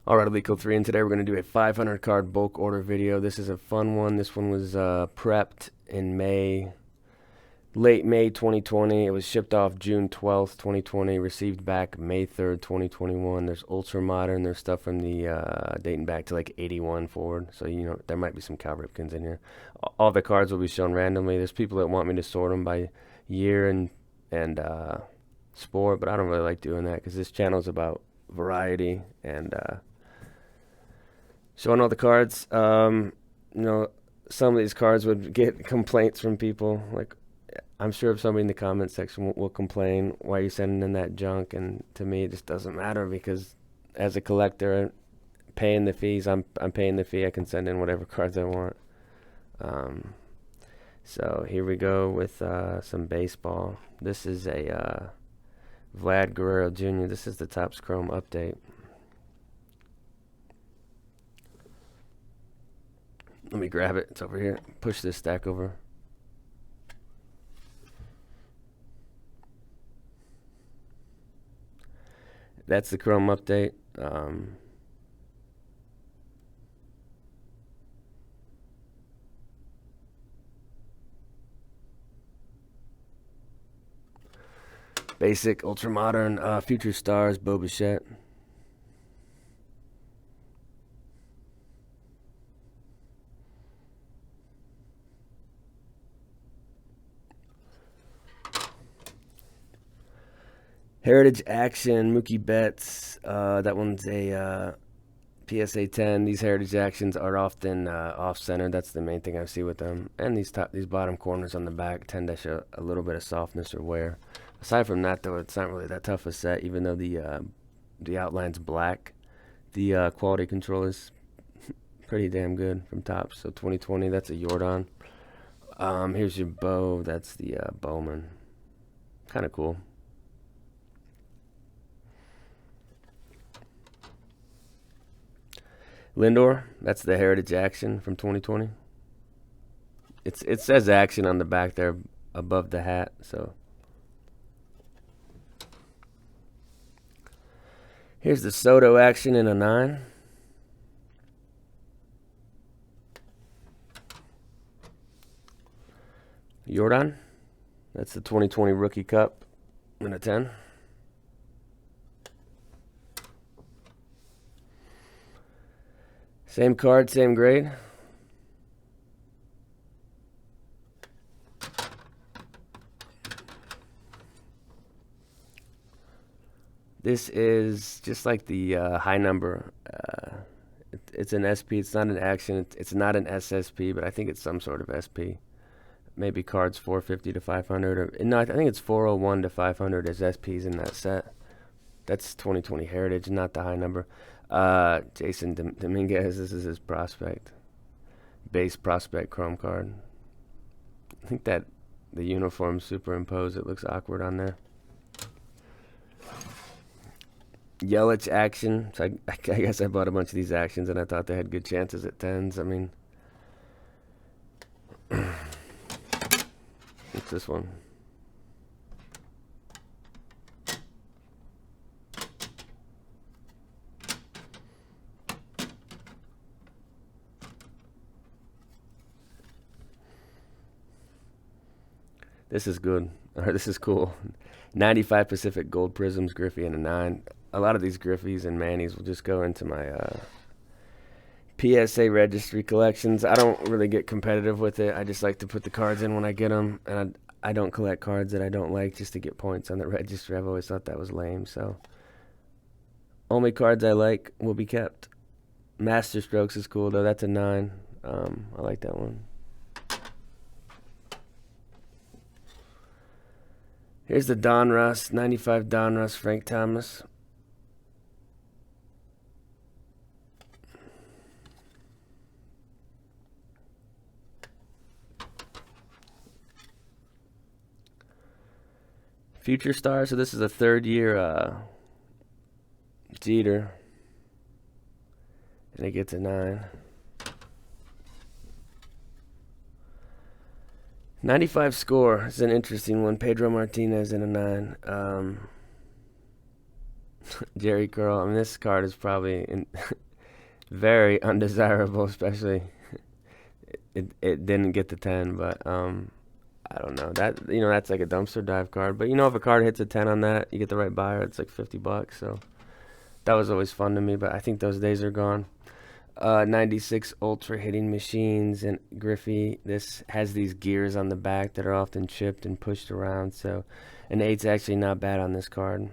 Alright, Alico 3, and today we're going to do a 500 card bulk order video. This is a fun one. This one was prepped in late May 2020. It was shipped off June 12th, 2020. Received back May 3rd, 2021. There's ultra modern. There's stuff from the dating back to like 81 forward. So, you know, there might be some Cal Ripkens in here. All the cards will be shown randomly. There's people that want me to sort them by year and sport, but I don't really like doing that because this channel is about variety and showing all the cards. You know, some of these cards would get complaints from people. Like, I'm sure if somebody in the comment section will complain, why are you sending in that junk? And to me, it just doesn't matter because as a collector, paying the fees, I'm paying the fee. I can send in whatever cards I want. So here we go with some baseball. This is a Vlad Guerrero Jr. This is the Topps Chrome update. Let me grab it. It's over here. Push this stack over. That's the Chrome update. Basic, ultra modern, future stars, Bo Bichette. Heritage Action, Mookie Betts. That one's a PSA 10. These Heritage Actions are often off-center. That's the main thing I see with them. And these bottom corners on the back tend to show a little bit of softness or wear. Aside from that, though, it's not really that tough a set. Even though the outline's black, the quality control is pretty damn good from Topps. So 2020, that's a Jordan. Here's your Bo. That's the Bowman. Kind of cool. Lindor, that's the Heritage Action from 2020. It says Action on the back there above the hat, so. Here's the Soto Action in a 9. Jordan, that's the 2020 Rookie Cup in a 10. Same card, same grade. This is just like the high number. It's an SP. It's not an Action. It's not an SSP, but I think it's some sort of SP. Maybe cards 450 to 500. Or no, I think it's 401 to 500 as SPs in that set. That's 2020 Heritage, not the high number. Jason Dominguez, this is his prospect. Base prospect Chrome card. I think that the uniform superimposed, it looks awkward on there. Yelich Action. So I guess I bought a bunch of these Actions and I thought they had good chances at 10s. I mean, what's this one? This is good. Or this is cool. 95 Pacific Gold Prisms Griffey in a 9. A lot of these Griffies and Mannies will just go into my PSA registry collections. I don't really get competitive with it. I just like to put the cards in when I get them. And I don't collect cards that I don't like just to get points on the registry. I've always thought that was lame. So only cards I like will be kept. Master Strokes is cool, though. That's a 9. I like that one. Here's the Donruss, 95 Donruss, Frank Thomas. Future Star, so this is a third year Jeter. And it gets a 9. 95 Score is an interesting one. Pedro Martinez in a 9. Jerry Curl. I mean, this card is probably very undesirable, especially it didn't get the 10, but I don't know. That's like a dumpster dive card. But if a card hits a 10 on that, you get the right buyer, it's like $50. So that was always fun to me, but I think those days are gone. 96 Ultra Hitting Machines and Griffey. This has these gears on the back that are often chipped and pushed around. So an 8's actually not bad on this card.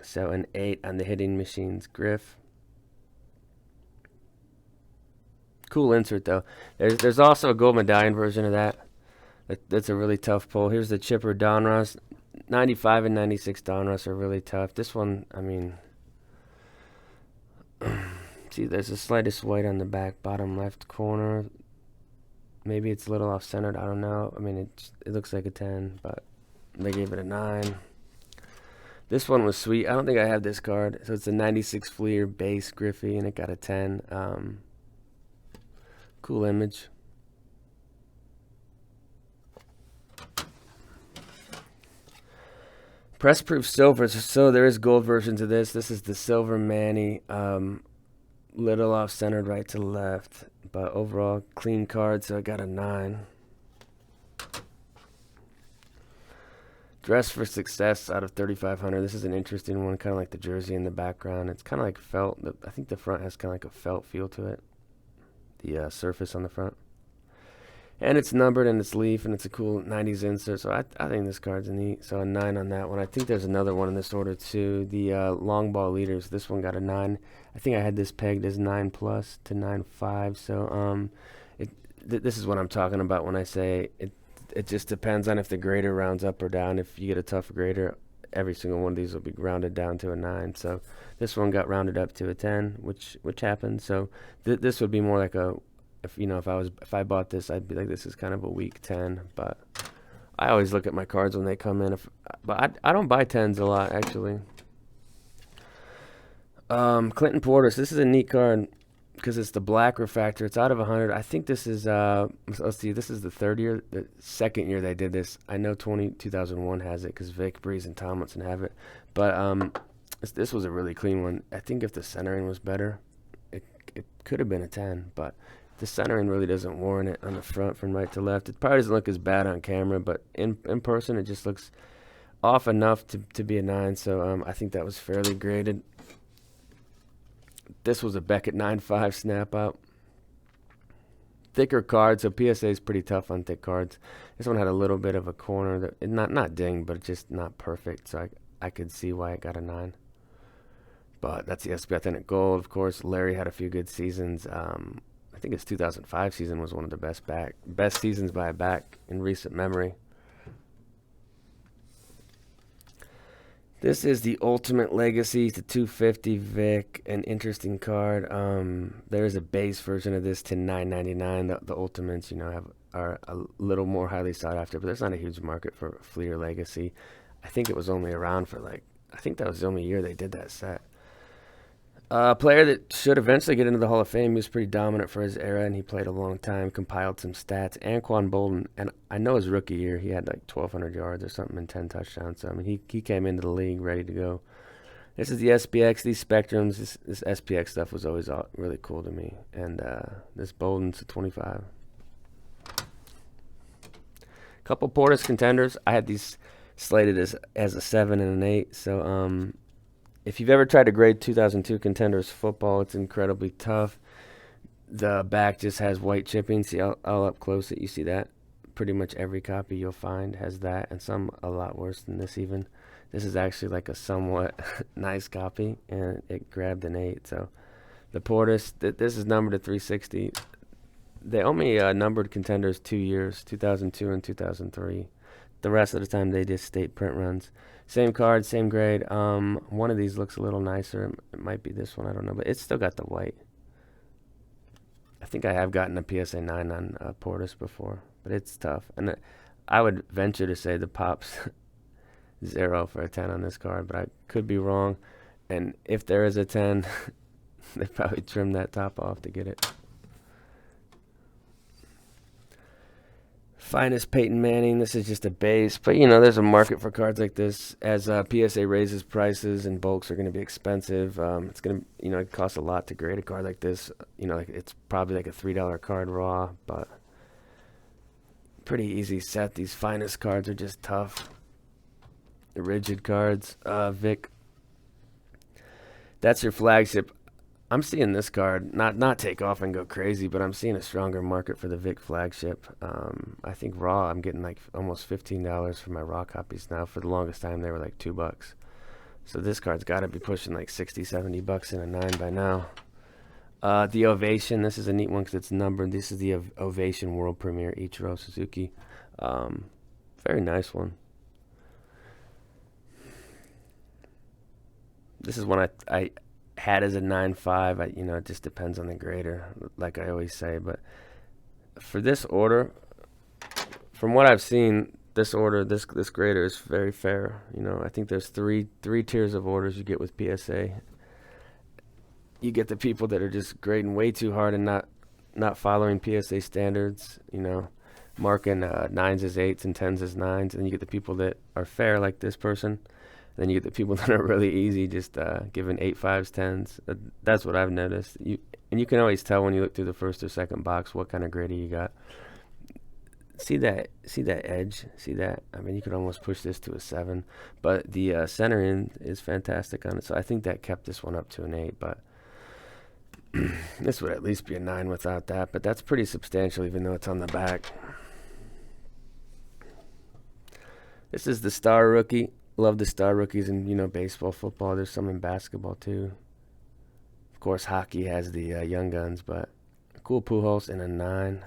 So an 8 on the Hitting Machines Griff. Cool insert though. There's also a gold medallion version of that. That's a really tough pull. Here's the chipper Donruss. 95 and 96 Donruss are really tough. This one, I mean, see, there's the slightest white on the back bottom left corner. Maybe it's a little off-centered. I don't know. I mean, it looks like a 10, but they gave it a 9. This one was sweet. I don't think I have this card. So it's a 96 Fleer base Griffey, and it got a 10. Cool image. Press proof silver. So there is gold versions of this. This is the Silver Manny. Little off centered right to left. But overall, clean card, so I got a 9. Dress for Success out of 3,500. This is an interesting one, kind of like the jersey in the background. It's kind of like felt. I think the front has kind of like a felt feel to it. The surface on the front. And it's numbered and it's leaf and it's a cool 90s insert. So I think this card's neat. So a 9 on that one. I think there's another one in this order too. The long ball leaders. This one got a 9. I think I had this pegged as 9+ to 9.5. So this is what I'm talking about when I say it just depends on if the grader rounds up or down. If you get a tough grader, every single one of these will be rounded down to a 9. So this one got rounded up to a 10, which happened. So this would be more like a, if I bought this, I'd be like, this is kind of a weak 10. But I always look at my cards when they come in. But I don't buy 10s a lot, actually. Clinton Portis. This is a neat card because it's the black refractor. It's out of 100. I think this is, let's see, this is the second year they did this. I know 2001 has it because Vic, Breeze, and Tomlinson have it. But this was a really clean one. I think if the centering was better, it could have been a 10. But the centering really doesn't warrant it on the front from right to left. It probably doesn't look as bad on camera, but in person it just looks off enough to be a 9. So I think that was fairly graded. This was a Beckett 9.5 snap out. Thicker card, so PSA is pretty tough on thick cards. This one had a little bit of a corner that not dinged, but just not perfect. So I could see why it got a 9. But that's the SB Authentic Gold, of course. Larry had a few good seasons. I think his 2005 season was one of the best seasons by a back in recent memory. This is the Ultimate Legacy, the 250 Vic, an interesting card. There is a base version of this to $9.99. The Ultimates, are a little more highly sought after, but there's not a huge market for Fleer Legacy. I think it was only around for I think that was the only year they did that set. A player that should eventually get into the Hall of Fame. He was pretty dominant for his era, and he played a long time, compiled some stats. Anquan Bolden, and I know his rookie year, he had 1,200 yards or something and 10 touchdowns. So, I mean, he came into the league ready to go. This is the SPX, these Spectrums. This SPX stuff was always really cool to me. And this Bolden's a 25. Couple Portis contenders. I had these slated as a 7 and an 8. So, if you've ever tried to grade 2002 Contenders football, it's incredibly tough. The back just has white chipping. See, all up close, you see that. Pretty much every copy you'll find has that, and some a lot worse than this even. This is actually like a somewhat nice copy, and it grabbed an 8. So the Portis, this is numbered to 360. They only numbered Contenders 2 years, 2002 and 2003. The rest of the time, they just state print runs. Same card, same grade. One of these looks a little nicer. It might be this one. I don't know. But it's still got the white. I think I have gotten a PSA 9 on Portis before. But it's tough. And I would venture to say the Pop's 0 for a 10 on this card. But I could be wrong. And if there is a 10, they probably trimmed that top off to get it. Finest Peyton Manning. This is just a base, but you know there's a market for cards like this. As PSA raises prices and bulks are going to be expensive, it's going to it costs a lot to grade a card like this. Like it's probably like a $3 card raw, but pretty easy set. These finest cards are just tough. The rigid cards. Vic, that's your flagship. I'm seeing this card not take off and go crazy, but I'm seeing a stronger market for the Vic flagship. I think raw, I'm getting like almost $15 for my raw copies now. For the longest time, they were like $2. So this card's got to be pushing like 60, $70 in a 9 by now. The Ovation, this is a neat one because it's numbered. This is the Ovation World Premiere Ichiro Suzuki. Very nice one. This is one I had as a 9.5. It just depends on the grader, like I always say. But for this order, from what I've seen, this grader is very fair. I think there's three tiers of orders you get with PSA. You get the people that are just grading way too hard and not following PSA standards. Marking 9s as 8s and 10s as 9s, and then you get the people that are fair, like this person. Then you get the people that are really easy, just giving 8, 5s, 10s. That's what I've noticed. You can always tell when you look through the first or second box what kind of grader you got. See that edge? See that? I mean, you could almost push this to a 7, but the center end is fantastic on it. So I think that kept this one up to an 8, but this would at least be a 9 without that. But that's pretty substantial, even though it's on the back. This is the Star Rookie. Love the Star Rookies in baseball, football. There's some in basketball too. Of course, hockey has the Young Guns, but a cool Pujols in a 9.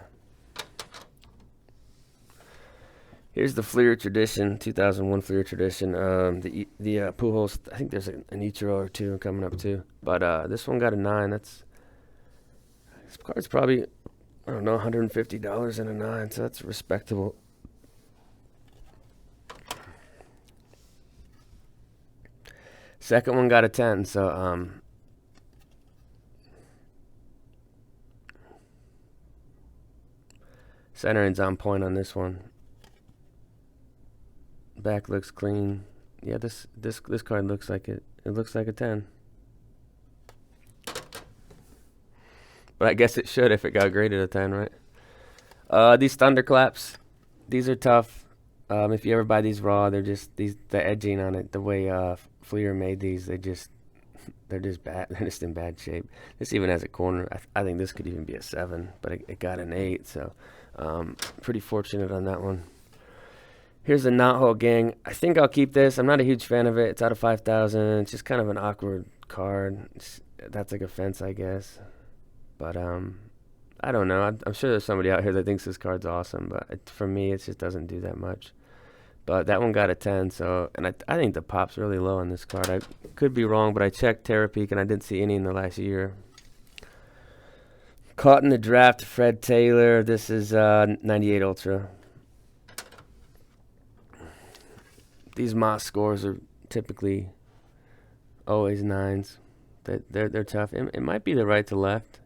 Here's the Fleer Tradition, 2001 Fleer Tradition. The Pujols, I think there's an Ichiro or two coming up too, but this one got a 9. This card's probably, I don't know, $150 in a 9, so that's respectable. Second one got a 10, so center end's on point on this one. Back looks clean. Yeah, this card looks like it. It looks like a 10. But I guess it should if it got graded a 10, right? These Thunderclaps, these are tough. If you ever buy these raw, they're just the edging on it, the way Fleer made these, they're just bad. They're just in bad shape. This even has a corner. I think this could even be a 7, but it got an 8, so pretty fortunate on that one. Here's the Knothole Gang. I think I'll keep this. I'm not a huge fan of it. It's out of 5,000. It's just kind of an awkward card. That's like a fence, I guess. But I don't know. I'm sure there's somebody out here that thinks this card's awesome, but for me, it just doesn't do that much. But that one got a 10, so, and I think the pop's really low on this card. I could be wrong, but I checked Terapeak, and I didn't see any in the last year. Caught in the Draft, Fred Taylor. This is 98 Ultra. These Moss scores are typically always 9s. They're tough. It might be the right to left.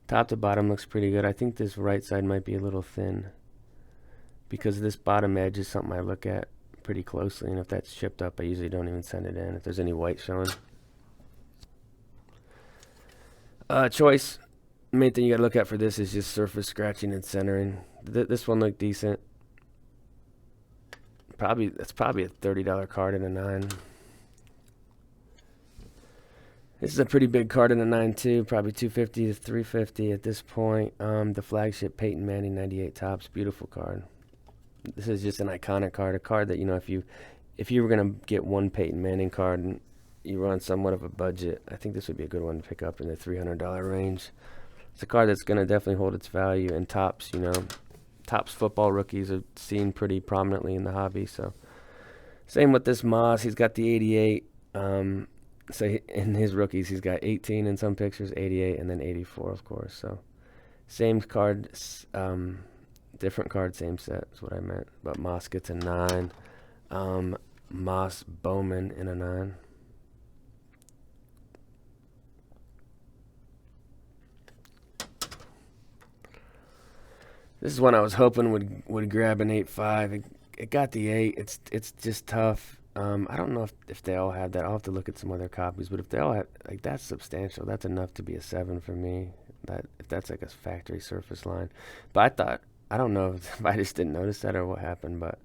Top to bottom looks pretty good. I think this right side might be a little thin, because this bottom edge is something I look at pretty closely, and if that's chipped up, I usually don't even send it in if there's any white showing. Choice. The main thing you gotta look at for this is just surface scratching and centering. This one looked decent. That's probably a $30 card in a 9. This is a pretty big card in a 9 too, probably $250 to $350 at this point. The flagship Peyton Manning 98 Topps, beautiful card. This is just an iconic card, a card that, if you were gonna get one Peyton Manning card and you were on somewhat of a budget, I think this would be a good one to pick up in the $300 range. It's a card that's gonna definitely hold its value, and Topps, Topps football rookies are seen pretty prominently in the hobby. So same with this Moss. He's got the 88. So in his rookies, he's got 18 in some pictures, 88, and then 84, of course. So same card, different card, same set is what I meant. But Moss gets a 9. Moss Bowman in a 9. This is one I was hoping would grab an 8.5. It got the 8. It's just tough. I don't know if they all have that. I'll have to look at some other copies, but if they all have, like, that's substantial. That's enough to be a 7 for me. That if that's like a factory surface line. But I don't know if I just didn't notice that or what happened, but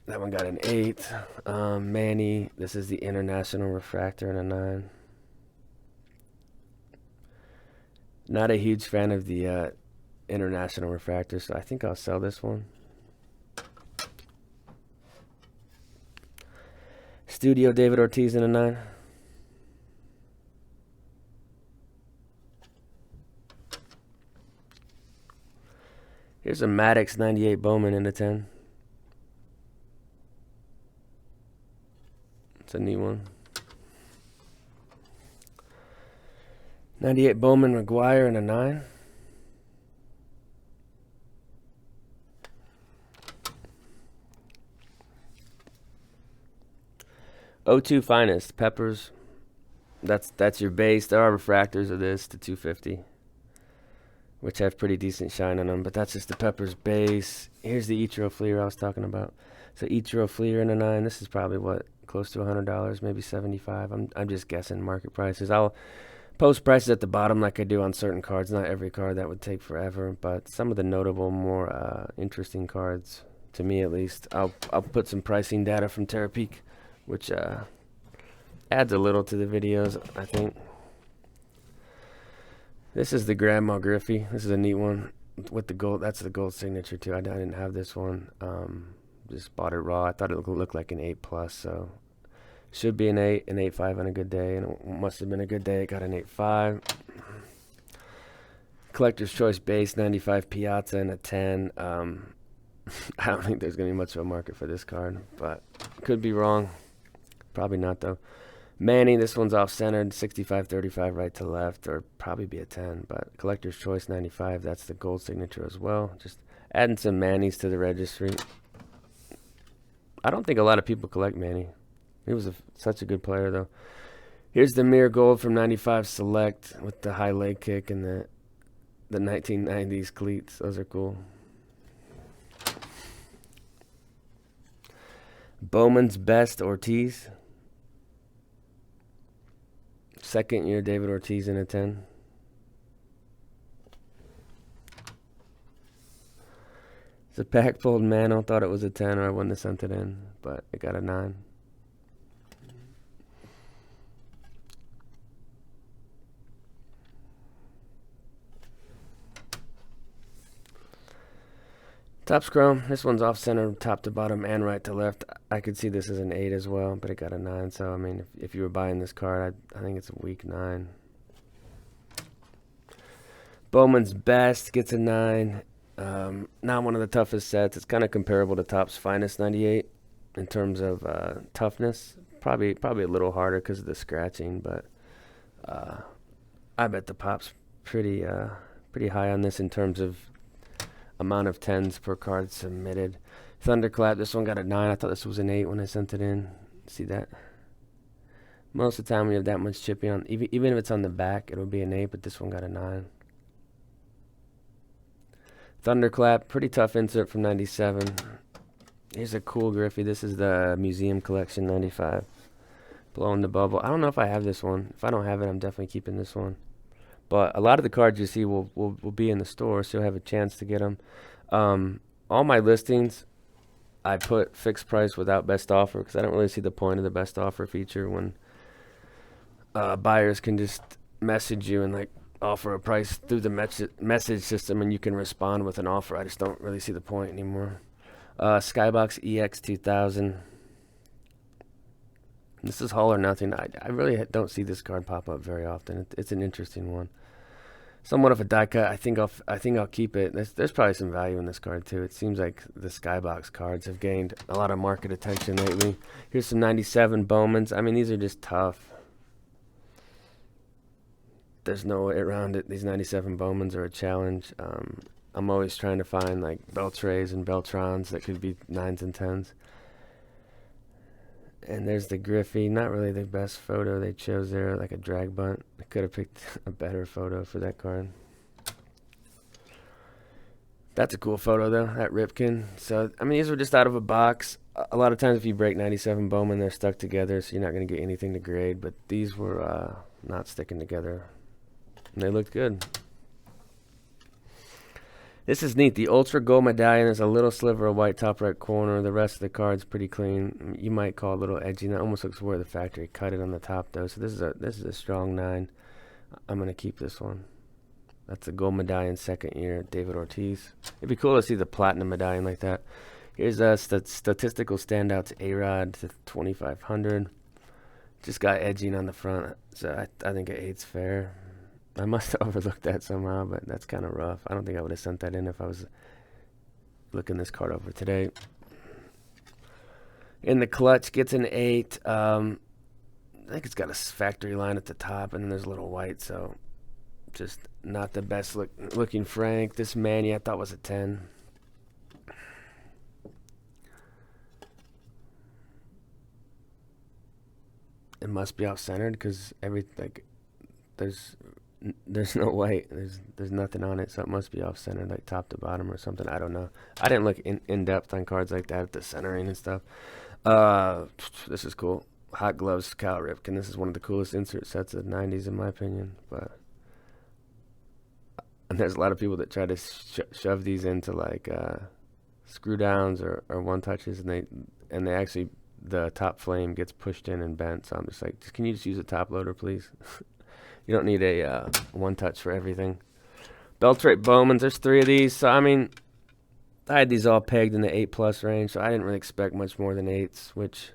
that one got an 8. Manny, this is the International Refractor and a 9. Not a huge fan of the International Refractor, so I think I'll sell this one. Studio David Ortiz in a 9. Here's a Maddox 98 Bowman in a 10. It's a neat one. 98 Bowman McGuire in a 9. O2 Finest Peppers. That's your base. There are refractors of this to 250, which have pretty decent shine on them, but that's just the Peppers base. Here's the Ichiro Fleer I was talking about. So Ichiro Fleer in a 9. This is probably what, close to $100, maybe 75. I'm just guessing market prices. I'll post prices at the bottom like I do on certain cards. Not every card, that would take forever, but some of the notable, more interesting cards, to me at least, I'll put some pricing data from Terapeak, which adds a little to the videos, I think. This is the Grandma Griffey. This is a neat one with the gold. That's the gold signature too. I didn't have this one. Just bought it raw. I thought it looked like an 8+, so should be an 8, an 8.5 on a good day, and it must have been a good day. It got an 8.5. Collector's Choice base 95 Piazza and a 10. I don't think there's gonna be much of a market for this card, but could be wrong. Probably not though. Manny, this one's off-centered, 65-35 right to left, or probably be a 10, but Collector's Choice 95, that's the gold signature as well. Just adding some Mannies to the registry. I don't think a lot of people collect Manny. He was such a good player, though. Here's the Mirror Gold from 95 Select with the high leg kick and the 1990s cleats. Those are cool. Bowman's Best Ortiz. Second year David Ortiz in a 10. It's a pack pulled Mano. Thought it was a 10 or I wouldn't have sent it in, but it got a 9. Topps Chrome. This one's off center, top to bottom, and right to left. I could see this as an 8 as well, but it got a 9. So, I mean, if you were buying this card, I think it's a weak 9. Bowman's Best gets a 9. Not one of the toughest sets. It's kind of comparable to Topps Finest 98 in terms of toughness. Probably a little harder because of the scratching, but I bet the pop's pretty high on this in terms of amount of 10s per card submitted. Thunderclap, this one got a 9. I thought this was an 8 when I sent it in. See that? Most of the time when you have that much chipping on, even if it's on the back, it'll be an 8, but this one got a 9. Thunderclap, pretty tough insert from 97. Here's a cool Griffey. This is the Museum Collection 95. Blowing the bubble. I don't know if I have this one. If I don't have it, I'm definitely keeping this one. But a lot of the cards you see will be in the store, so you'll have a chance to get them. All my listings, I put fixed price without best offer because I don't really see the point of the best offer feature when buyers can just message you and like offer a price through the message system and you can respond with an offer. I just don't really see the point anymore. Skybox EX 2000. This is all or nothing. I really don't see this card pop up very often. It's an interesting one. Somewhat of a die cut. I think I'll keep it. There's probably some value in this card too. It seems like the Skybox cards have gained a lot of market attention lately. Here's some 97 Bowmans. I mean, these are just tough. There's no way around it. These 97 Bowmans are a challenge. I'm always trying to find like Beltrays and Beltrons that could be 9s and 10s. And there's the Griffey. Not really the best photo they chose there, like a drag bunt. I could have picked a better photo for that card. That's a cool photo though, that Ripken. So I mean, these were just out of a box. A lot of times, if you break 97 Bowman, they're stuck together, so you're not going to get anything to grade. But these were not sticking together, and they looked good. This is neat. The Ultra Gold Medallion is a little sliver of white top right corner. The rest of the card's pretty clean. You might call it a little edgy. That almost looks where the factory cut it on the top, though. So this is a strong 9. I'm going to keep this one. That's a Gold Medallion second year, David Ortiz. It'd be cool to see the Platinum Medallion like that. Here's a statistical standout to A-Rod to 2,500. Just got edging on the front, so I think an 8's fair. I must have overlooked that somehow, but that's kind of rough. I don't think I would have sent that in if I was looking this card over today. In the clutch, gets an 8. I think it's got a factory line at the top, and then there's a little white, so just not the best looking Frank. This Manny I thought was a 10. It must be off-centered because there's no white. There's nothing on it, so it must be off-centered, like top to bottom or something. I don't know. I didn't look in depth on cards like that at the centering and stuff. This is cool. Hot Gloves, Cal Ripken. This is one of the coolest insert sets of the 90s, in my opinion. And there's a lot of people that try to shove these into like screw downs or one touches, and they actually, the top flame gets pushed in and bent. So I'm just like, can you just use a top loader, please? You don't need a one touch for everything. Beltrate Bowmans, there's 3 of these. So I mean, I had these all pegged in the 8+ range, so I didn't really expect much more than 8s, which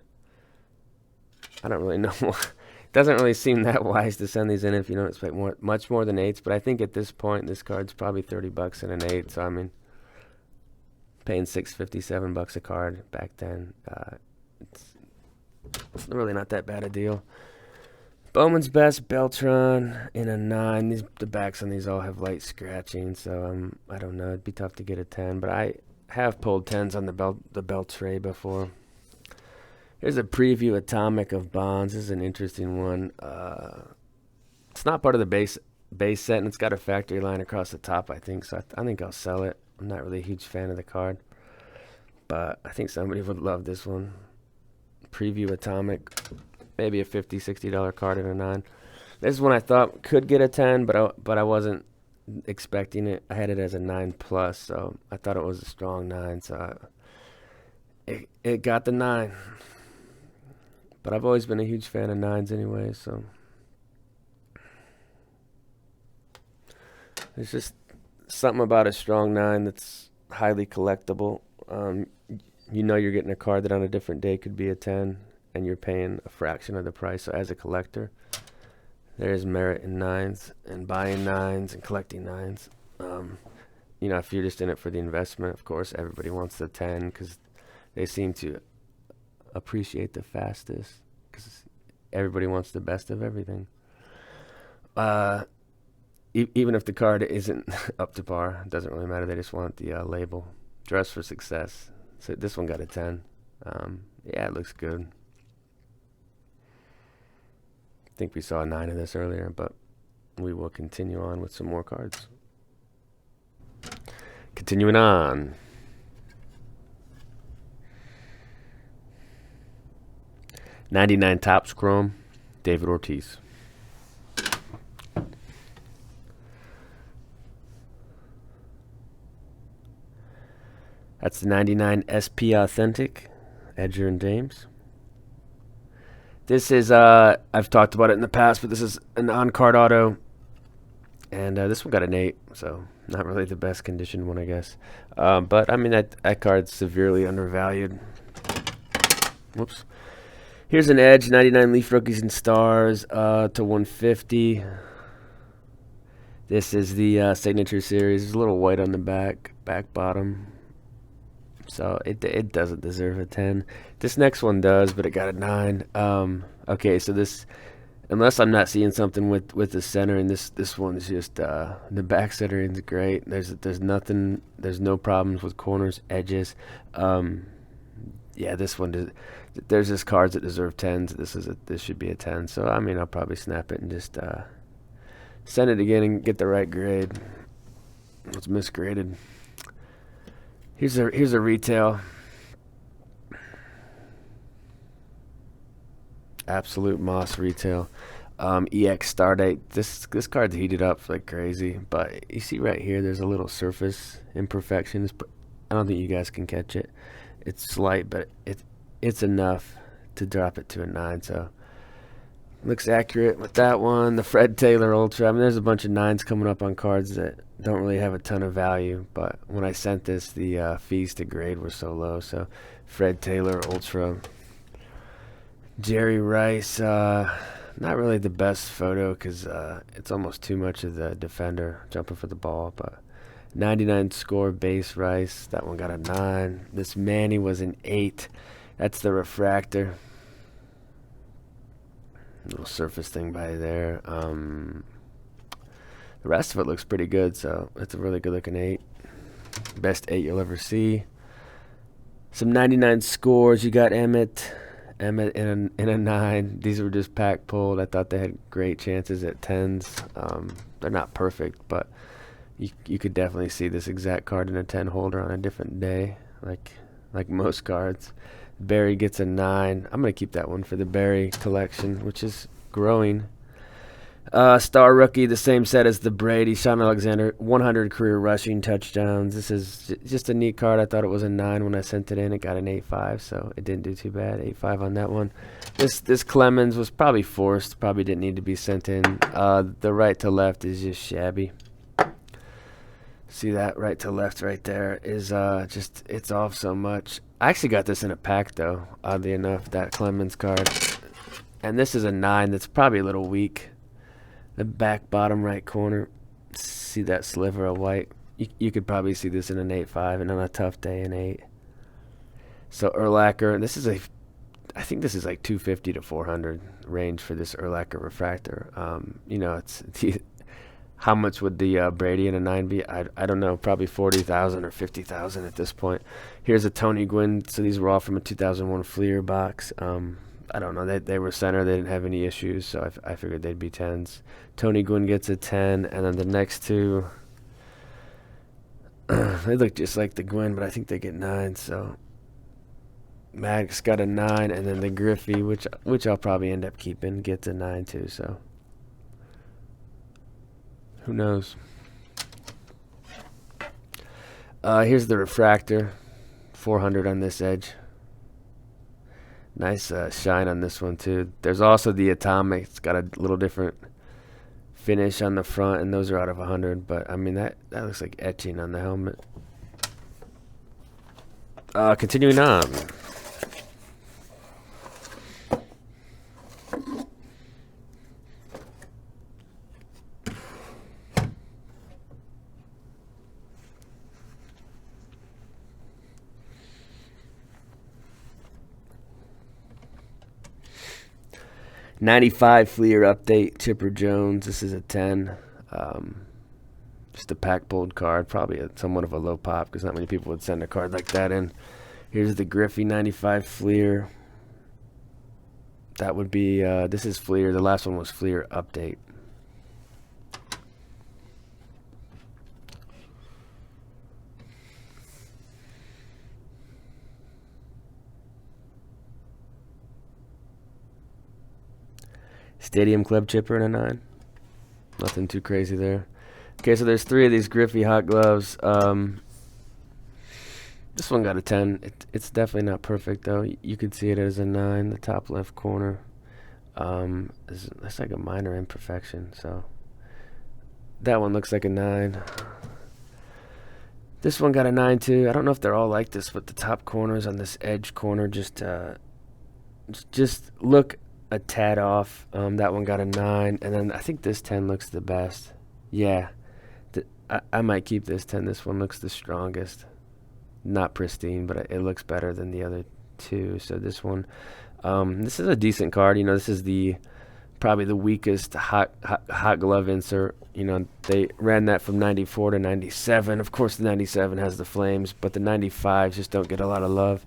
I don't really know. It doesn't really seem that wise to send these in if you don't expect much more than 8s. But I think at this point, this card's probably $30 in an 8. So I mean, paying $6.50, $7 a card back then, it's really not that bad a deal. Bowman's Best, Beltron in a 9. The backs on these all have light scratching, so I don't know. It'd be tough to get a 10, but I have pulled 10s on the belt tray before. Here's a preview atomic of Bonds. This is an interesting one. It's not part of the base set, and it's got a factory line across the top, I think. So I think I'll sell it. I'm not really a huge fan of the card, but I think somebody would love this one. Preview atomic, maybe a $50, $60 card in a 9. This is one I thought could get a 10, but I wasn't expecting it. I had it as a 9+, so I thought it was a strong 9. So it got the 9. But I've always been a huge fan of 9s anyway, so there's just something about a strong 9 that's highly collectible. You know you're getting a card that on a different day could be a 10, and you're paying a fraction of the price. So as a collector, there is merit in 9s and buying 9s and collecting 9s. You know, if you're just in it for the investment, of course, everybody wants the 10 because they seem to appreciate the fastest because everybody wants the best of everything. Even if the card isn't up to par, it doesn't really matter. They just want the label. Dress for success. So this one got a 10. Yeah, it looks good. I think we saw a 9 of this earlier, but we will continue on with some more cards. Continuing on. '99 Topps Chrome, David Ortiz. That's the '99 SP Authentic, Edger and James. This is, I've talked about it in the past, but this is an on-card auto. And this one got an 8, so not really the best conditioned one, I guess. But, I mean, that card's severely undervalued. Whoops. Here's an Edge, 99 Leaf Rookies and Stars to 150. This is the Signature Series. There's a little white on the back bottom. So it doesn't deserve a 10. This next one does, but it got a 9. Okay, so this, unless I'm not seeing something with the centering, this one is just the back centering is great. There's nothing, there's no problems with corners, edges. Yeah, this one there's just cards that deserve 10s. This should be a 10. So I mean, I'll probably snap it and just send it again and get the right grade. It's misgraded. Here's a retail. Absolute Moss retail. EX Stardate. This card's heated up like crazy, but you see right here, there's a little surface imperfections, but I don't think you guys can catch it. It's slight, but it's enough to drop it to a 9. So looks accurate with that one. The Fred Taylor Ultra. I mean, there's a bunch of 9s coming up on cards that don't really have a ton of value, but when I sent this, the fees to grade were so low. So Fred Taylor Ultra. Jerry Rice, not really the best photo because it's almost too much of the defender jumping for the ball, but 99 score base Rice. That one got a 9. This Manny was an 8. That's the refractor. Little surface thing by there. The rest of it looks pretty good, so it's a really good looking 8. Best 8 you'll ever see. Some 99 scores. You got Emmett in a 9. These were just pack pulled. I thought they had great chances at 10s. They're not perfect, but you could definitely see this exact card in a 10 holder on a different day, like most cards. Barry gets a 9. I'm gonna keep that one for the Barry collection, which is growing. Star rookie, the same set as the Brady. Sean Alexander, 100 career rushing touchdowns. This is just a neat card. I thought it was a 9 when I sent it in. It got an 8.5, so it didn't do too bad. 8.5 on that one. This Clemens was probably forced. Probably didn't need to be sent in. The right to left is just shabby. See that right to left right there is just, it's off so much. I actually got this in a pack though, oddly enough, that Clemens card. And this is a 9 that's probably a little weak. The back bottom right corner, see that sliver of white? You could probably see this in an 8.5, and on a tough day an 8. So Urlacher, this is I think this is like 250 to 400 range for this Urlacher refractor. You know, it's how much would the Brady in a 9 be? I don't know, probably 40,000 or 50,000 at this point. Here's a Tony Gwynn. So these were all from a 2001 Fleer box. I don't know. They were center. They didn't have any issues, so I figured they'd be 10s. Tony Gwynn gets a 10, and then the next two, they look just like the Gwynn, but I think they get 9. So Maddox got a 9, and then the Griffey, which I'll probably end up keeping, gets a 9 too. So who knows? Here's the refractor, 400 on this edge. Nice shine on this one too. There's also the Atomic. It's got a little different finish on the front, and those are out of 100. But I mean that looks like etching on the helmet. Continuing on. '95 Fleer update, Chipper Jones. This is a 10. Just a pack pulled card, probably somewhat of a low pop because not many people would send a card like that in. Here's the Griffey 95 Fleer. That would be, this is Fleer. The last one was Fleer update. Stadium Club Chipper in a 9. Nothing too crazy there. Okay, so there's 3 of these Griffey hot gloves. This one got a 10. It's definitely not perfect though. You could see it as a 9. The top left corner. That's like a minor imperfection. So that one looks like a 9. This one got a 9 too. I don't know if they're all like this, but the top corners on this edge corner just look a tad off. That one got a 9, and then I think this 10 looks the best. Yeah, I might keep this 10. This one looks the strongest. Not pristine, but it looks better than the other 2. So this one, this is a decent card. You know, this is probably the weakest hot glove insert. You know, they ran that from 94 to 97. Of course, the 97 has the flames, but the 95s just don't get a lot of love.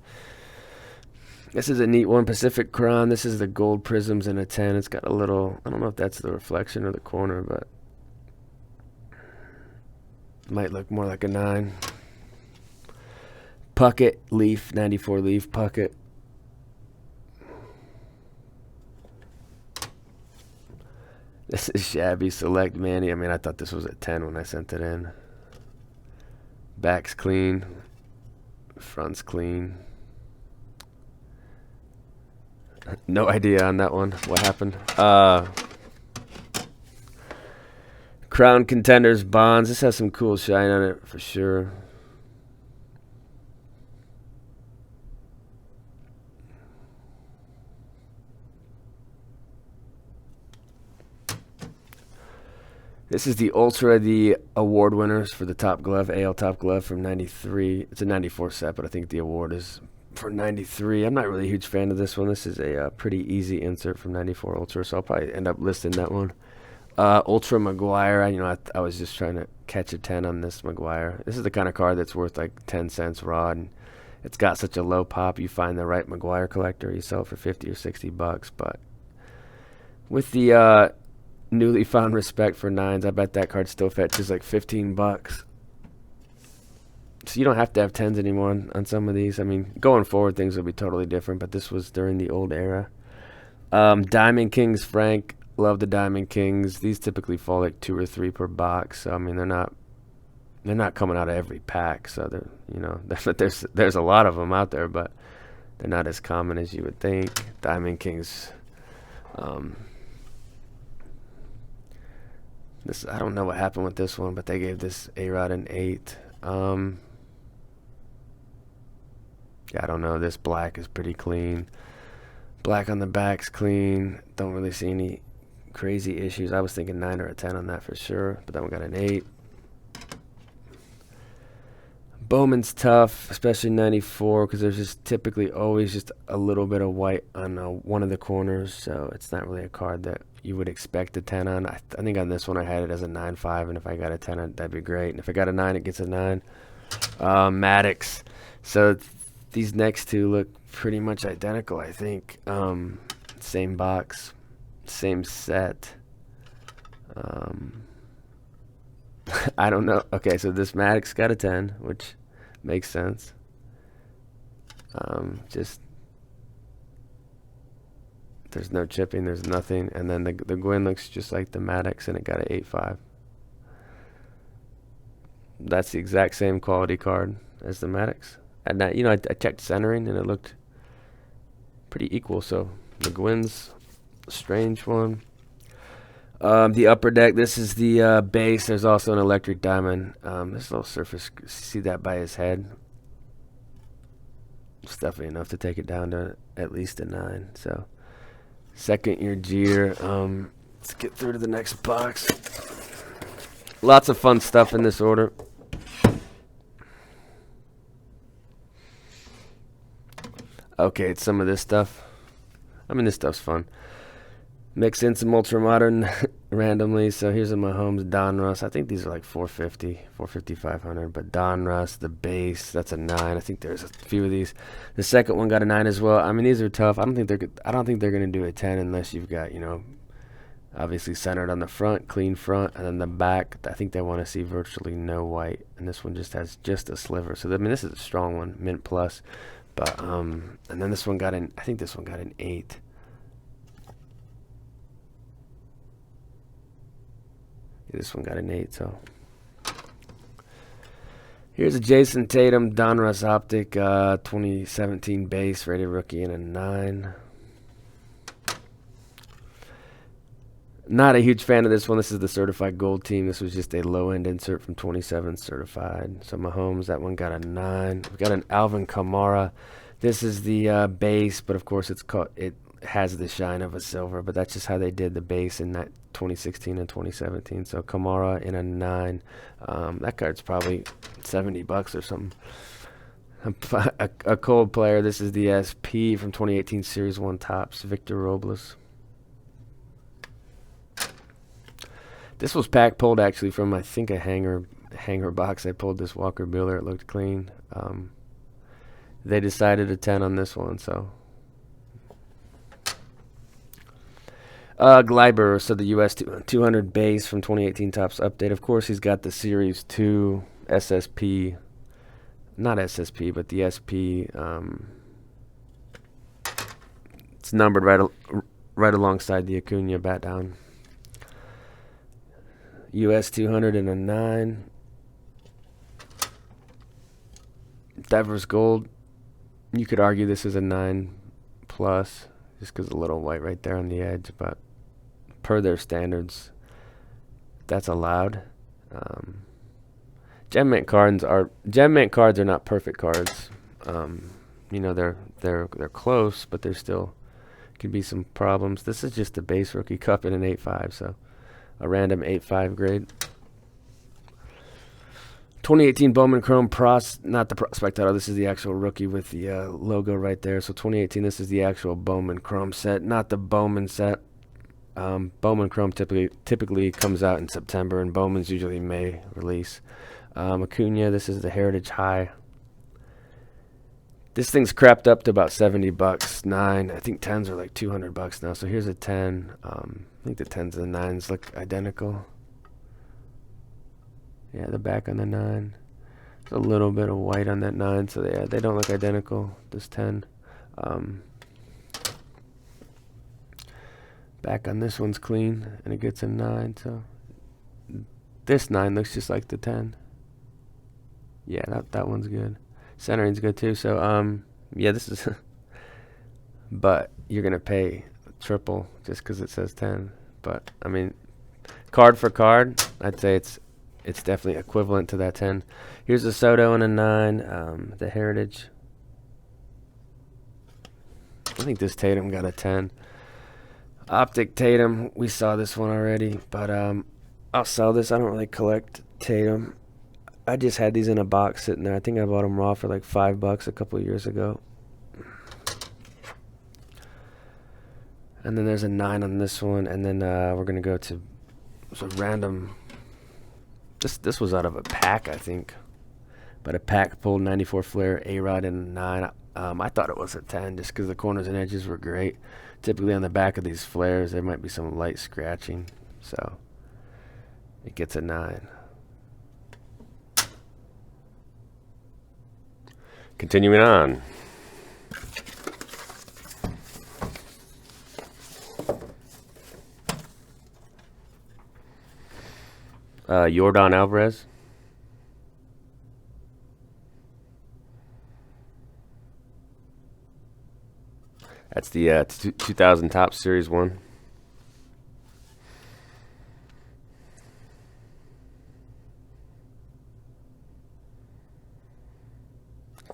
This is a neat one, Pacific Crown. This is the gold prisms in a 10. It's got a little, I don't know if that's the reflection or the corner, but might look more like a 9. Puckett Leaf, 94 Leaf Puckett. This is shabby select Manny. I mean, I thought this was at 10 when I sent it in. Back's clean. Front's clean. No idea on that one. What happened? Crown Contenders Bonds. This has some cool shine on it for sure. This is the Ultra, the award winners for the Top Glove, AL Top Glove from 93. It's a 94 set, but I think the award is for 93. I'm not really a huge fan of this one. This is a pretty easy insert from 94 Ultra, so I'll probably end up listing that one. Ultra McGuire, I was just trying to catch a 10 on this McGuire. This is the kind of card that's worth like 10 cents raw, and it's got such a low pop. You find the right McGuire collector, you sell it for 50 or 60 bucks, but with the newly found respect for 9s, I bet that card still fetches like 15 bucks. So you don't have to have 10s anymore on some of these. I mean, going forward, things will be totally different, but this was during the old era. Diamond Kings Frank. Love the Diamond Kings. These typically fall like 2 or 3 per box. So, I mean, they're not coming out of every pack. So, there's a lot of them out there, but they're not as common as you would think. Diamond Kings. I don't know what happened with this one, but they gave this A-Rod an 8. Yeah, I don't know. This black is pretty clean. Black on the back's clean. Don't really see any crazy issues. I was thinking 9 or a 10 on that for sure, but that one got an 8. Bowman's tough, especially 94, because there's just typically always just a little bit of white on one of the corners, so it's not really a card that you would expect a 10 on. I think on this one I had it as a 9.5, and if I got a 10, that'd be great. And if I got a 9, it gets a 9. Maddox. So these next two look pretty much identical, I think. Same box, same set. I don't know. Okay, so this Maddox got a 10, which makes sense. Just there's no chipping, there's nothing, and then the Gwyn looks just like the Maddox, and it got an 8.5. That's the exact same quality card as the Maddox. And that, I checked centering, and it looked pretty equal. So the Gwyn's a strange one. The upper deck, this is the base. There's also an electric diamond. This little surface, see that by his head? It's definitely enough to take it down to at least a 9. So second year Jeter. Let's get through to the next box. Lots of fun stuff in this order. Okay, it's some of this stuff. I mean, this stuff's fun. Mix in some ultra modern randomly. So here's a Mahomes Donruss. I think these are like 450, 500. But Donruss, the base, that's a 9. I think there's a few of these. The second one got a 9 as well. I mean, these are tough. I don't think they're gonna do a 10 unless you've got, obviously centered on the front, clean front, and then the back. I think they want to see virtually no white. And this one just has just a sliver. So I mean, this is a strong one, mint plus. But and then this one got an. I think this one got an 8. This one got an 8, so. Here's a Jason Tatum Donruss Optic 2017 base, rated rookie, and a 9. Not a huge fan of this one. This is the certified gold team. This was just a low-end insert from 27 certified. So Mahomes, that one got a 9. We've got an Alvin Kamara. This is the base, but of course it has the shine of a silver, but that's just how they did the base in that 2016 and 2017. So Kamara in a 9. That card's probably 70 bucks or something. A cold player. This is the SP from 2018 Series 1 Topps, Victor Robles. This was pack pulled actually from, I think, a hanger box. I pulled this Walker Buehler. It looked clean. They decided a 10 on this one, so. Gleiber, so the US 200 base from 2018 Topps update. Of course, he's got the Series 2 SSP not SSP, but the SP. It's numbered right alongside the Acuna bat down. US 200 and a 9. Devers Gold. You could argue this is a 9 plus, just because a little white right there on the edge, but per their standards, that's allowed. Genamint cards are not perfect cards. You know, they're close, but there still could be some problems. This is just a base rookie cup in an 8.5, so a random 8.5 grade. 2018 Bowman Chrome not the Prospect Auto. This is the actual rookie with the logo right there. So 2018, this is the actual Bowman Chrome set, not the Bowman set. Bowman Chrome typically comes out in September, and Bowman's usually May release. Acuna, this is the Heritage High. This thing's crept up to about $70. 9, I think 10s are like $200 now. So here's a 10. I think the 10s and the 9s look identical. Yeah, the back on the 9. There's a little bit of white on that 9, so yeah, they don't look identical. This 10. Back on this one's clean, and it gets a 9. So this 9 looks just like the 10. Yeah, that one's good. Centering's good too. So yeah, this is. But you're gonna pay triple just because it says 10. But I mean, card for card, I'd say it's definitely equivalent to that 10. Here's a Soto and a 9. The Heritage. I think this Tatum got a 10. Optic Tatum. We saw this one already, but I'll sell this. I don't really collect Tatum. I just had these in a box sitting there. I think I bought them raw for like $5 a couple of years ago. And then there's a 9 on this one, and then we're gonna go to some random. This was out of a pack, I think, but a pack pulled 94 Flair A-Rod and a 9. I thought it was a 10 just because the corners and edges were great. Typically on the back of these flares, there might be some light scratching, so it gets a 9. Continuing on. Yordan Alvarez. That's the 2000 Topps Series 1.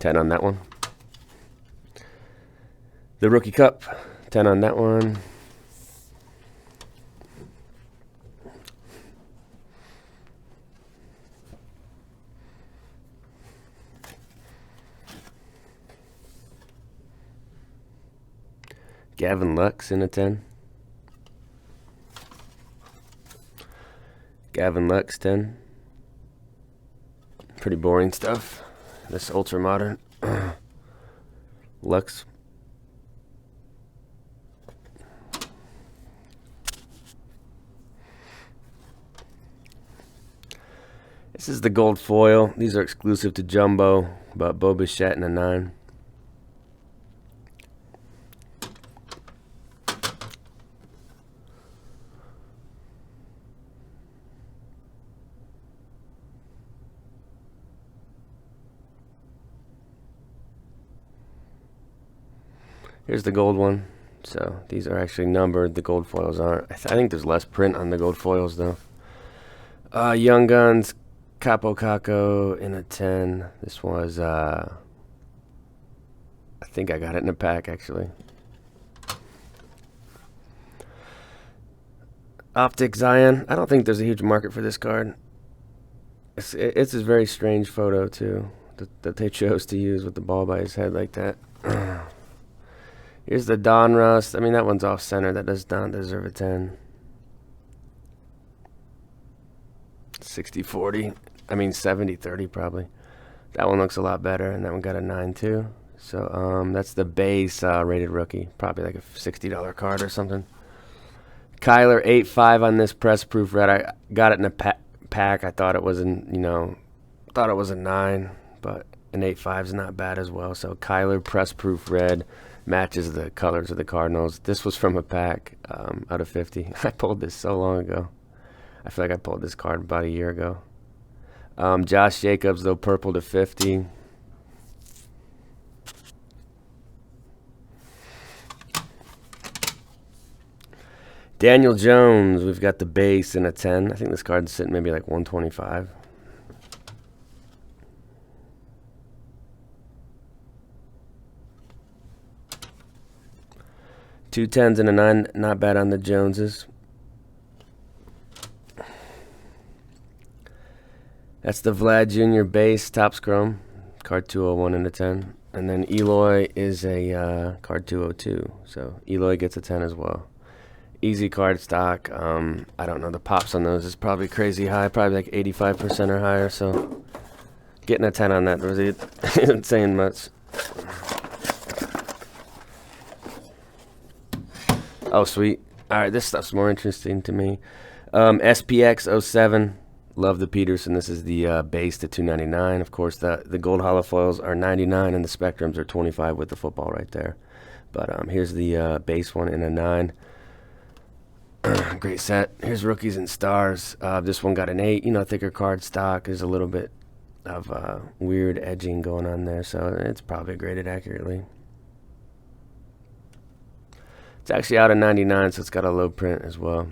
$10 on that one. The Rookie Cup, $10 on that one. Gavin Lux in a 10. Gavin Lux 10. Pretty boring stuff. This ultra modern Lux. This is the gold foil. These are exclusive to Jumbo, but Bo Bichette in a 9. Here's the gold one. So these are actually numbered. The gold foils aren't. I think there's less print on the gold foils though. Young Guns, Capo Caco in a 10. This was I think I got it in a pack actually. Optic Zion. I don't think there's a huge market for this card. It's a very strange photo too that they chose to use with the ball by his head like that. Here's the Donruss. I mean, that one's off center. That does not deserve a 10. 60-40. I mean, 70-30 probably. That one looks a lot better, and that one got a 9 too. So that's the base rated rookie. Probably like a $60 card or something. Kyler 8.5 on this press proof red. I got it in a pack. I thought it was thought it was a 9, but An 8.5 is not bad as well. So Kyler Press Proof Red matches the colors of the Cardinals. This was from a pack out of 50. I pulled this so long ago. I feel like I pulled this card about a year ago. Josh Jacobs, though, purple to 50. Daniel Jones, we've got the base and a 10. I think this card's sitting maybe like 125. Two 10s and a 9, not bad on the Joneses. That's the Vlad Jr. base, Topps Chrome, card 201 and a 10. And then Eloy is a card 202, so Eloy gets a 10 as well. Easy card stock. I don't know, the pops on those is probably crazy high, probably like 85% or higher, so getting a 10 on that really isn't saying much. Oh, sweet. All right, this stuff's more interesting to me. SPX 07. Love the Peterson. This is the base to 299. Of course, the gold holofoils are 99 and the spectrums are 25 with the football right there. But here's the base one in a 9. Great set. Here's rookies and stars. This one got an 8. You know, thicker card stock. There's a little bit of weird edging going on there, so it's probably graded accurately. It's actually out of 99, so it's got a low print as well.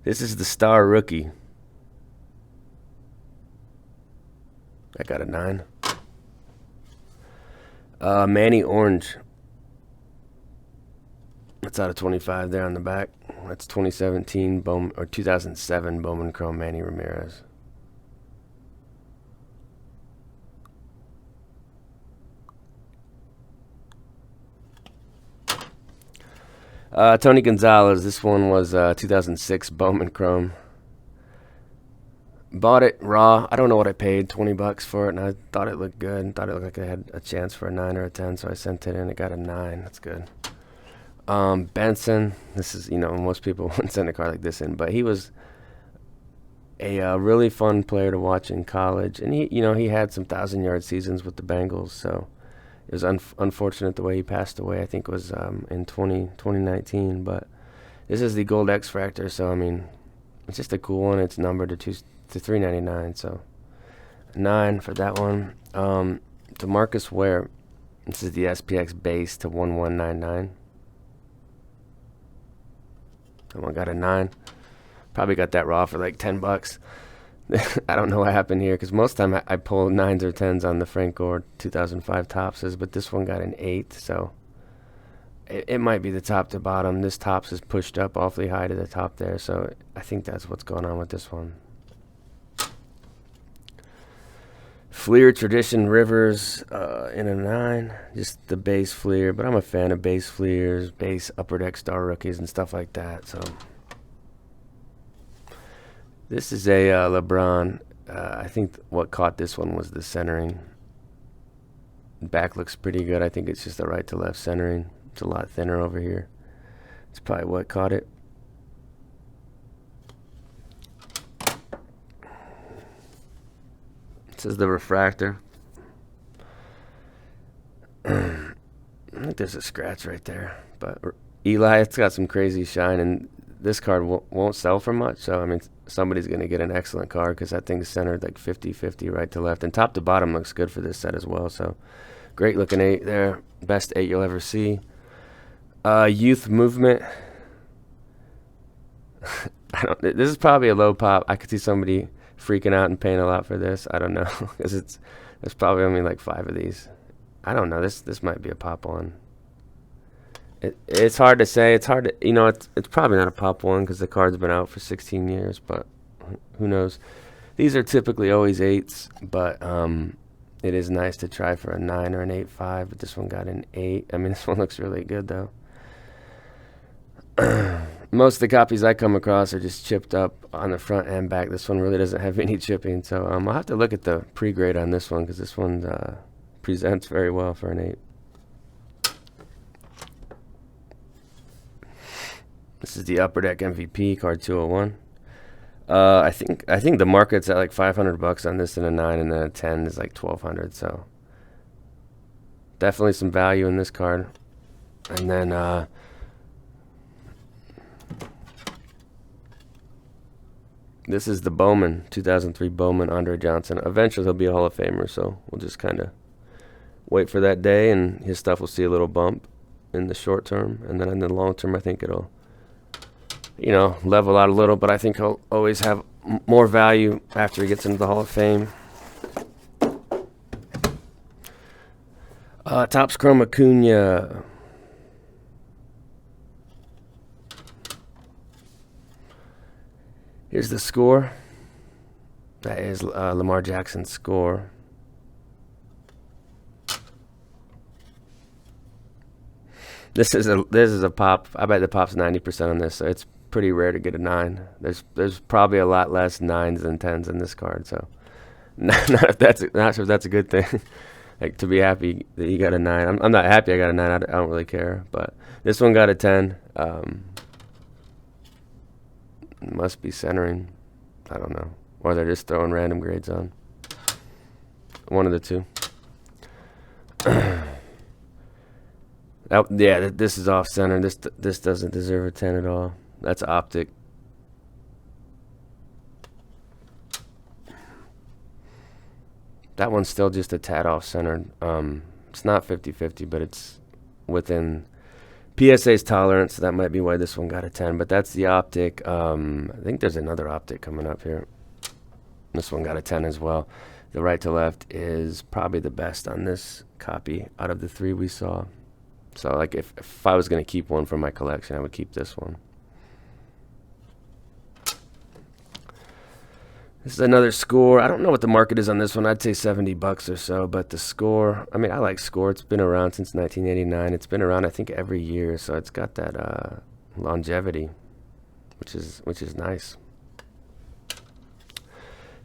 This is the star rookie. I got a 9. Manny Orange. That's out of 25 there on the back. That's 2017 Bowman, or 2007 Bowman Chrome Manny Ramirez. Tony Gonzalez. This one was 2006 Bowman Chrome. Bought it raw. I don't know what I paid, 20 bucks for it, and I thought it looked good. Thought it looked like it had a chance for a 9 or a 10, so I sent it in. It got a 9. That's good. Benson. This is, you know, most people wouldn't send a card like this in, but he was a really fun player to watch in college, and he had some 1,000-yard seasons with the Bengals, so it was unfortunate the way he passed away. I think it was in 2019, but this is the Gold X Fractor, so I mean, it's just a cool one. It's numbered to $3.99, so 9 for that one. DeMarcus Ware. This is the SPX base to 1199. Someone got a 9. Probably got that raw for like 10 bucks. I don't know what happened here, because most of the time I pull 9s or 10s on the Frank Gore 2005 Topses, but this one got an 8, so it might be the top to bottom. This Tops is pushed up awfully high to the top there, so I think that's what's going on with this one. Fleer Tradition Rivers in a 9. Just the base Fleer, but I'm a fan of base Fleers, base Upper Deck Star Rookies, and stuff like that, so... This is a LeBron. I think what caught this one was the centering. Back looks pretty good. I think it's just the right to left centering. It's a lot thinner over here. It's probably what caught it. This is the refractor. I think there's a scratch right there. But Eli, it's got some crazy shine, and this card won't sell for much, so I mean, somebody's going to get an excellent card, because that thing's centered like 50-50 right to left, and top to bottom looks good for this set as well, so great looking 8 there. Best 8 you'll ever see. Youth Movement. This is probably a low pop. I could see somebody freaking out and paying a lot for this. I don't know, because there's probably only like 5 of these. I don't know. This might be a pop one. It's hard to say. It's hard to, it's probably not a pop one, because the card's been out for 16 years, but who knows. These are typically always 8s, but it is nice to try for a 9 or an 8.5, but this one got an 8. I mean, this one looks really good, though. Most of the copies I come across are just chipped up on the front and back. This one really doesn't have any chipping, so I'll have to look at the pre-grade on this one, because this one presents very well for an 8. This is the Upper Deck MVP card 201. I think the market's at like $500 on this and a 9, and then a 10 is like $1,200. So definitely some value in this card. And then this is the Bowman 2003 Bowman Andre Johnson. Eventually he'll be a Hall of Famer, so we'll just kind of wait for that day, and his stuff will see a little bump in the short term, and then in the long term I think it'll, level out a little, but I think he'll always have more value after he gets into the Hall of Fame. Topps Chrome Acuna. Here's the score. That is Lamar Jackson's score. This is a pop. I bet the pop's 90% on this, so it's pretty rare to get a 9. There's probably a lot less 9s than 10s in this card, so not sure if that's a good thing. Like, to be happy that you got a 9. I'm not happy I got a 9. I don't really care, but this one got a 10. Must be centering. I don't know, or they're just throwing random grades on. One of the two. Yeah, this is off center. This doesn't deserve a 10 at all. That's optic. That one's still just a tad off center. It's not 50-50, but it's within PSA's tolerance, so that might be why this one got a 10. But that's the optic. I think there's another optic coming up here. This one got a 10 as well. The right to left is probably the best on this copy out of the 3 we saw. So, like, if I was going to keep one from my collection, I would keep this one. This is another score. I don't know what the market is on this one. I'd say $70 or so. But the score, I mean, I like score. It's been around since 1989. It's been around, I think, every year. So it's got that longevity, which is nice.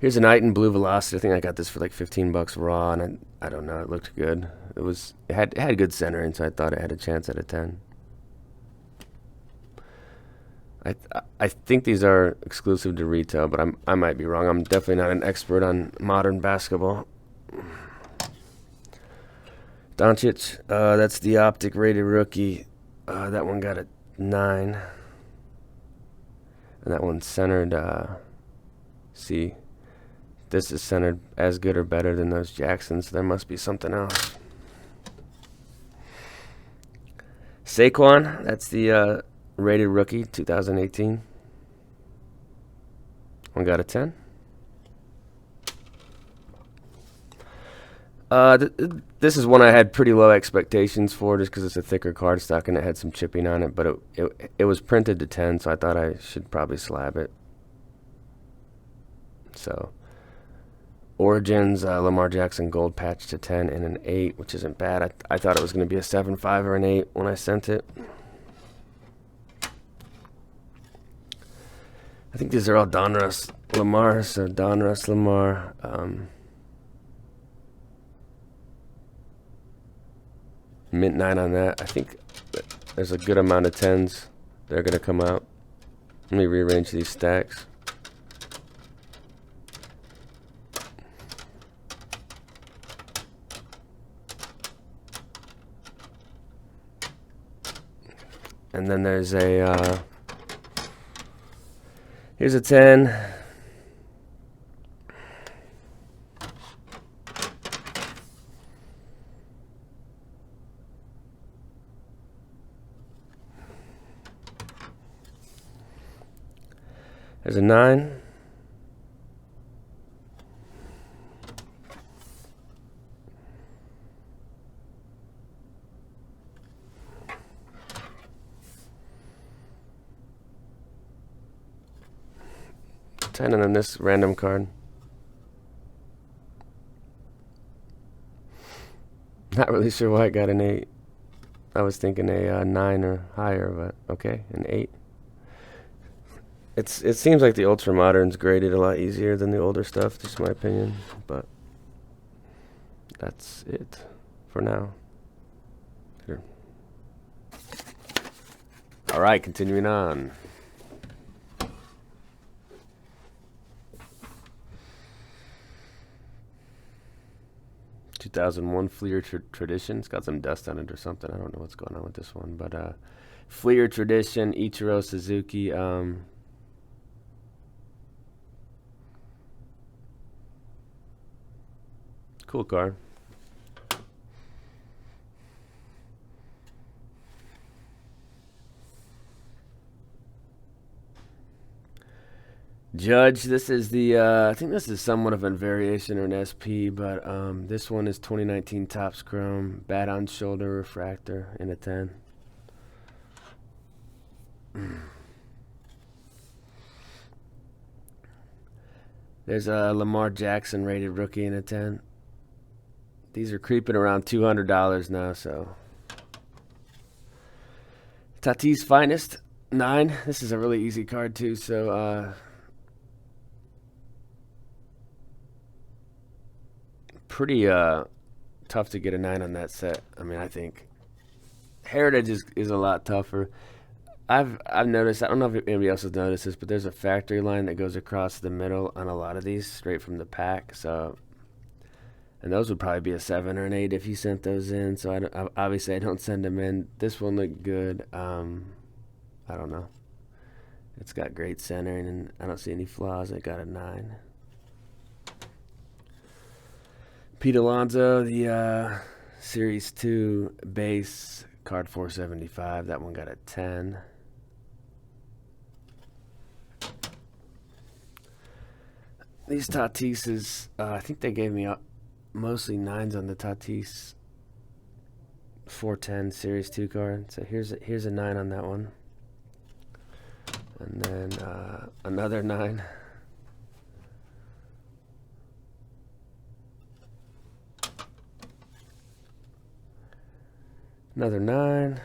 Here's a Knight in blue velocity. I think I got this for like $15 raw, and I don't know. It looked good. It had good centering, so I thought it had a chance at a 10. I think these are exclusive to retail, but I might be wrong. I'm definitely not an expert on modern basketball. Doncic, that's the optic rated rookie. That one got a 9, and that one's centered. See. This is centered as good or better than those Jacksons. There must be something else. Saquon, that's the rated rookie, 2018. One got a 10. This is one I had pretty low expectations for, just because it's a thicker cardstock and it had some chipping on it. But it was printed to 10, so I thought I should probably slab it. So. Origins, Lamar Jackson gold patch to 10 and an 8, which isn't bad. I thought it was going to be a 7.5 or an 8 when I sent it. I think these are all Donruss Lamar, so Donruss Lamar. Mint 9 on that. I think there's a good amount of 10s that are going to come out. Let me rearrange these stacks. And then there's here's a 10. There's a 9. And then this random card. Not really sure why I got an 8. I was thinking a 9 or higher, but okay, an 8. It seems like the Ultra Modern's graded a lot easier than the older stuff, just my opinion. But that's it for now. Here. All right, continuing on. (2001) Fleer Tradition. It's got some dust on it or something. I don't know what's going on with this one, but Fleer Tradition, Ichiro Suzuki. Cool car. Judge, this is the, I think this is somewhat of a variation or an SP, but this one is 2019 Topps Chrome, bad on shoulder refractor in a 10. There's a Lamar Jackson rated rookie in a 10. These are creeping around $200 now, so. Tatis Finest, 9. This is a really easy card, too, so pretty tough to get a 9 on that set. I mean, I think Heritage is a lot tougher. I've noticed, I don't know if anybody else has noticed this, but there's a factory line that goes across the middle on a lot of these, straight from the pack. So, and those would probably be a 7 or an 8 if you sent those in. So obviously I don't send them in. This one looked good. I don't know. It's got great centering, and I don't see any flaws. I got a 9. Pete Alonso, the Series 2 base card 475. That one got a 10. These Tatises, I think they gave me mostly 9s on the Tatis 410 Series 2 card. So here's a 9 on that one. And then another 9. Another 9.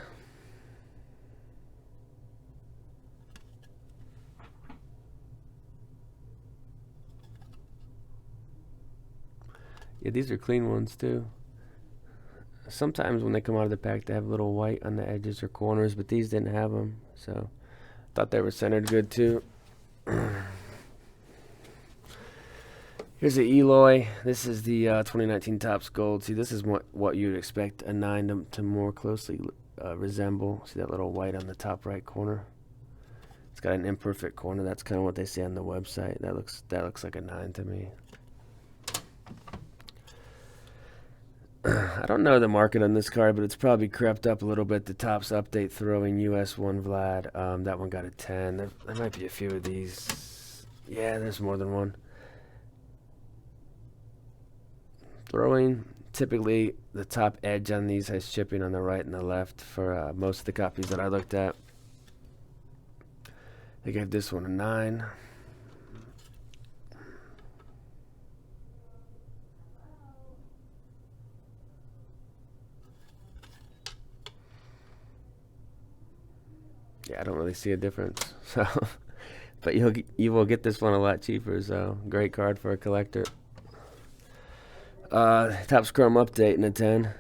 Yeah, these are clean ones too. Sometimes when they come out of the pack, they have a little white on the edges or corners, but these didn't have them, so thought they were centered good too. Here's the Eloy. This is the 2019 Topps Gold. See, this is what you'd expect a 9 to more closely resemble. See that little white on the top right corner? It's got an imperfect corner. That's kind of what they say on the website. That looks like a 9 to me. I don't know the market on this card, but it's probably crept up a little bit. The Topps update throwing US 1 Vlad. That one got a 10. There might be a few of these. Yeah, there's more than one. Throwing, typically the top edge on these has chipping on the right and the left for most of the copies that I looked at. They gave this one a 9. Yeah, I don't really see a difference. So, but you will get this one a lot cheaper. So, great card for a collector. Topps Chrome update in a 10.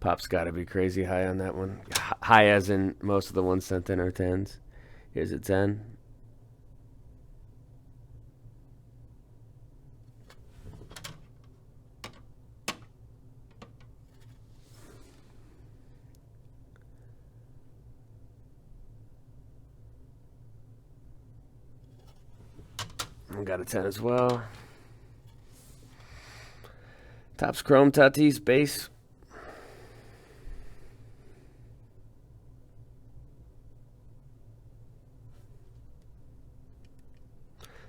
Pop's got to be crazy high on that one. High as in most of the ones sent in are 10s. Here's a 10. Got a 10 as well. Topps Chrome Tatis base.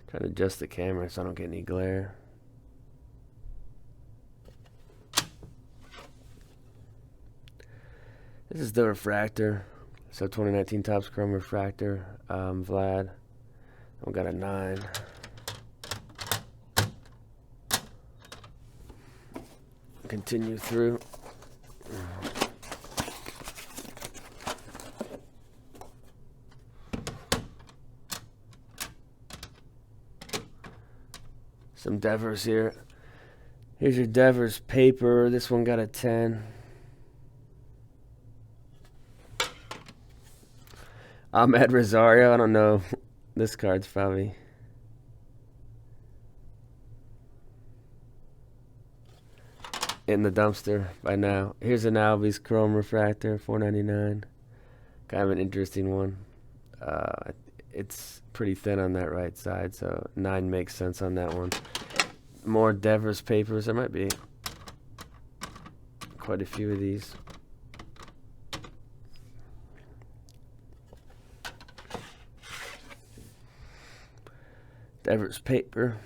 Trying to adjust the camera so I don't get any glare. This is the refractor. So 2019 Topps Chrome refractor. Vlad. I got a 9. Continue through. Some Devers here. Here's your Devers paper. This one got a 10. Ahmed Rosario. I don't know. This card's probably in the dumpster by now. Here's an Albies Chrome Refractor, $4.99. Kind of an interesting one. It's pretty thin on that right side, so 9 makes sense on that one. More Devers papers. There might be quite a few of these. Devers paper.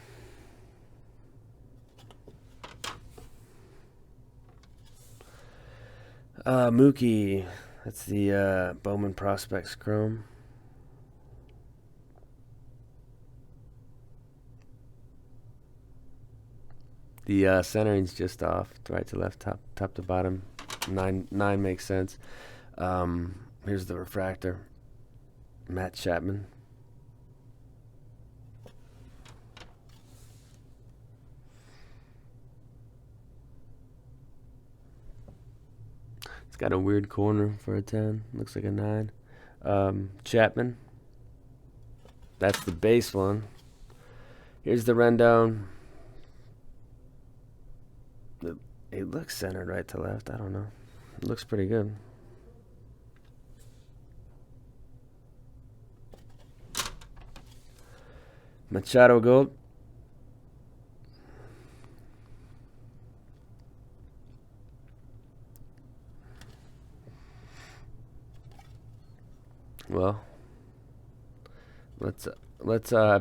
Mookie. That's the Bowman Prospects Chrome. The centering's just off, right to left, top to bottom. 9 makes sense. Here's the refractor. Matt Chapman. It's got a weird corner for a 10. Looks like a 9. Chapman. That's the base one. Here's the rundown. It looks centered right to left. I don't know. It looks pretty good. Machado Gold. Well, let's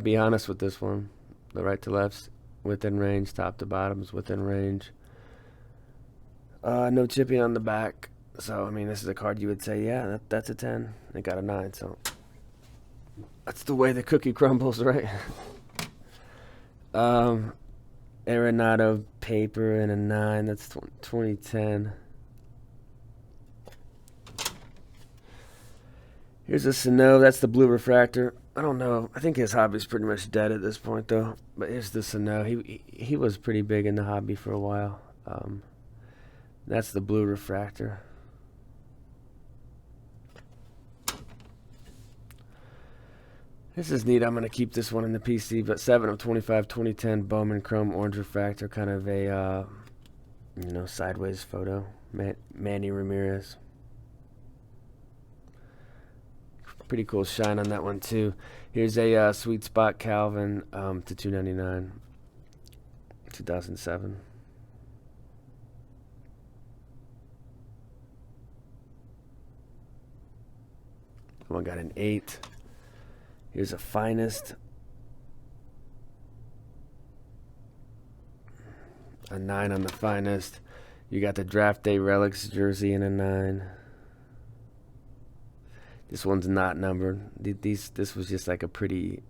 be honest with this one. The right to left's within range. Top to bottom's within range. No chipping on the back. So, I mean, this is a card you would say, yeah, that's a 10. It got a 9, so that's the way the cookie crumbles, right? Arenado paper and a 9. That's 2010. Here's a Sano. That's the blue refractor. I don't know. I think his hobby's pretty much dead at this point, though. But here's the Sano. He was pretty big in the hobby for a while. That's the blue refractor. This is neat. I'm going to keep this one in the PC, but 7 of 25, 2010 Bowman Chrome Orange Refractor. Kind of a, sideways photo. Manny Ramirez. Pretty cool shine on that one, too. Here's a Sweet Spot Calvin to $2.99. 2007. One got an 8. Here's a Finest. A 9 on the Finest. You got the Draft Day Relics jersey and a 9. This one's not numbered. This was just like a pretty,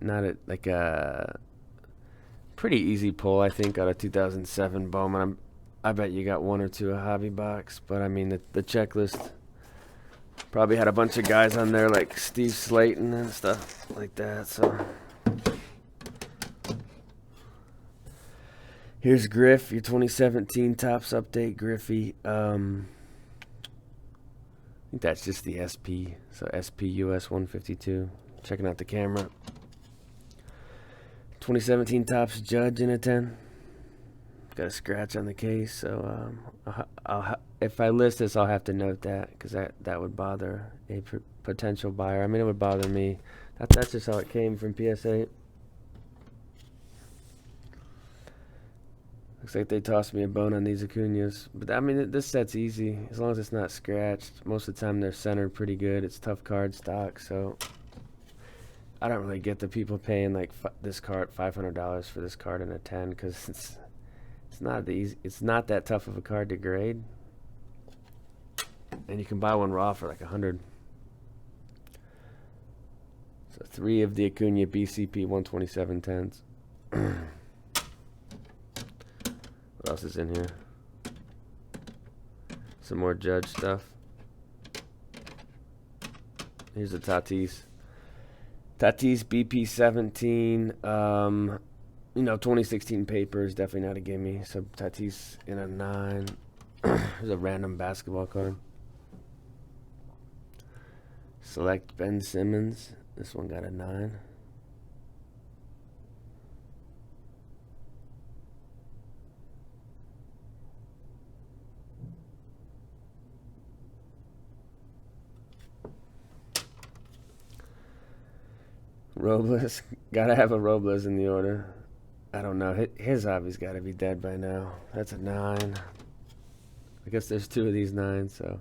pretty easy pull, I think, out of 2007 Bowman. I bet you got 1 or 2 a hobby box, but I mean the checklist probably had a bunch of guys on there like Steve Slayton and stuff like that. So here's Griff, your 2017 Topps update, Griffey. I think that's just the SP. So SP US 152. Checking out the camera. 2017 Topps Judge in a 10. Got a scratch on the case, so if I list this, I'll have to note that because that would bother a potential buyer. I mean, it would bother me. That's just how it came from PSA. Looks like they tossed me a bone on these Acuñas. But, I mean, this set's easy. As long as it's not scratched. Most of the time, they're centered pretty good. It's tough card stock, so I don't really get the people paying, like, this card, $500 for this card in a 10 because it's not that tough of a card to grade. And you can buy one raw for, like, 100. So 3 of the Acuña BCP 127 10s. What else is in here? Some more Judge stuff. Here's a Tatis. Tatis BP17. 2016 paper is definitely not a gimme. So Tatis in a 9. There's a random basketball card. Select Ben Simmons. This one got a 9. Robles. Gotta have a Robles in the order. I don't know. His hobby's gotta be dead by now. That's a 9. I guess there's 2 of these 9, so.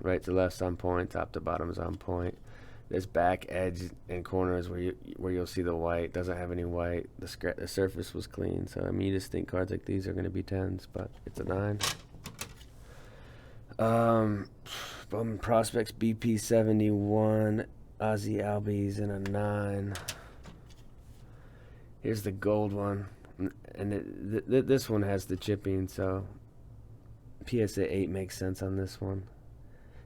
Right to left's on point. Top to bottom's on point. This back edge and corners where you'll see the white doesn't have any white. The surface was clean, so I mean you just think cards like these are going to be 10s, but it's a 9. Bowman Prospects BP 71, Ozzy Albies in a 9. Here's the gold one, and this one has the chipping, so PSA 8 makes sense on this one.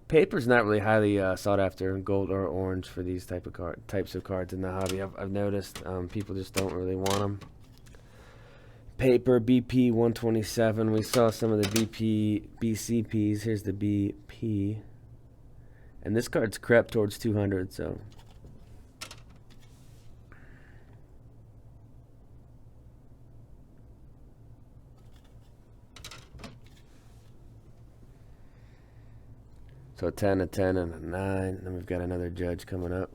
Paper's not really highly sought after, gold or orange, for these types of cards in the hobby. I've noticed people just don't really want them. Paper BP 127. We saw some of the BCPs. Here's the BP, and this card's crept towards 200. So. So a 10, a 10, and a 9. Then we've got another judge coming up.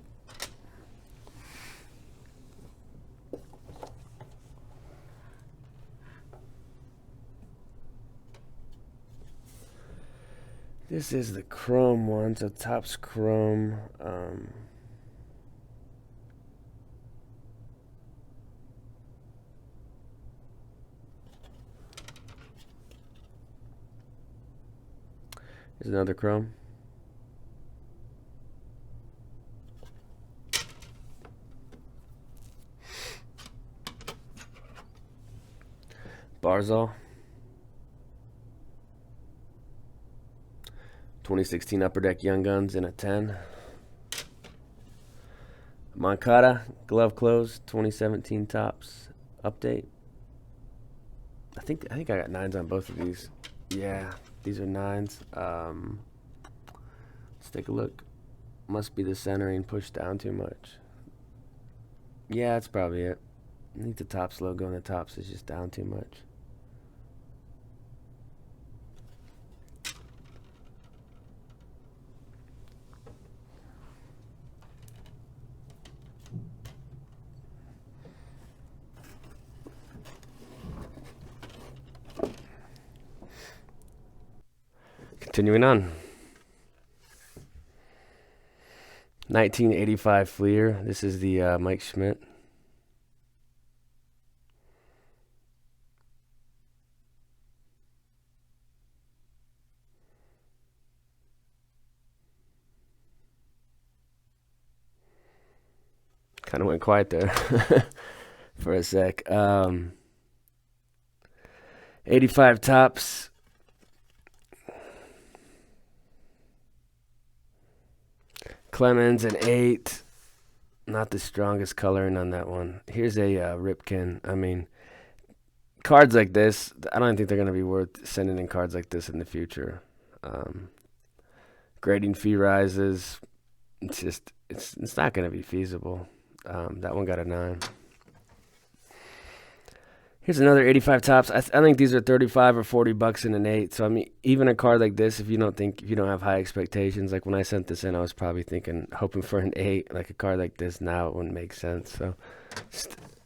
This is the chrome one, so top's chrome. Here's another chrome. Barzal. 2016 Upper Deck Young Guns in a 10. Moncada, glove close, 2017 Tops update. I think I got 9s on both of these. Yeah, these are 9s. Let's take a look. Must be the centering pushed down too much. Yeah, that's probably it. I think the Tops logo on the Tops is just down too much. Continuing on. 1985 Fleer. This is the Mike Schmidt. Kind of went quiet there for a sec. 85 Tops. Clemens an 8. Not the strongest coloring on that one. Here's a Ripken. I mean, cards like this, I don't think they're going to be worth sending in cards like this in the future. Grading fee rises. It's just, it's not going to be feasible. That one got a 9. Here's another 85 Tops. I think these are 35 or 40 bucks in an 8. So I mean, even a card like this, if you don't have high expectations, like when I sent this in, I was probably hoping for an 8. Like a card like this now, it wouldn't make sense. So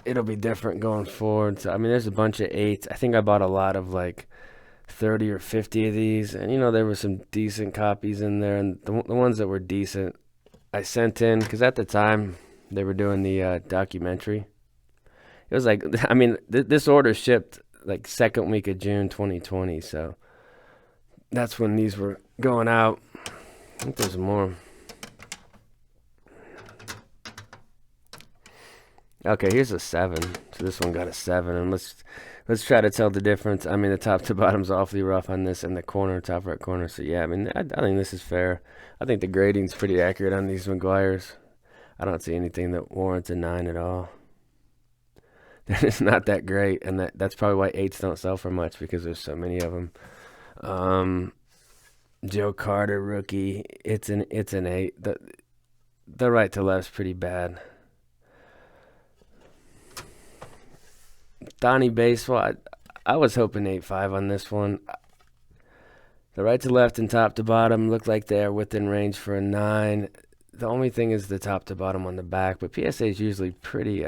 it'll be different going forward. So I mean, there's a bunch of 8s. I think I bought a lot of like 30 or 50 of these, and there were some decent copies in there, and the ones that were decent, I sent in because at the time they were doing the documentary. It was like, I mean, this order shipped like second week of June 2020, so that's when these were going out. I think there's more. Okay, here's a 7. So this one got a 7, and let's try to tell the difference. I mean, the top to bottom's awfully rough on this, and the top right corner. So yeah, I mean, I think this is fair. I think the grading's pretty accurate on these McGuires. I don't see anything that warrants a 9 at all. It's not that great, and that's probably why eights don't sell for much because there's so many of them. Um, Joe Carter rookie, it's an eight. The right to left's pretty bad. Donnie Baseball, I was hoping 8.5 on this one. The right to left and top to bottom look like they're within range for a 9. The only thing is the top to bottom on the back, but PSA is usually pretty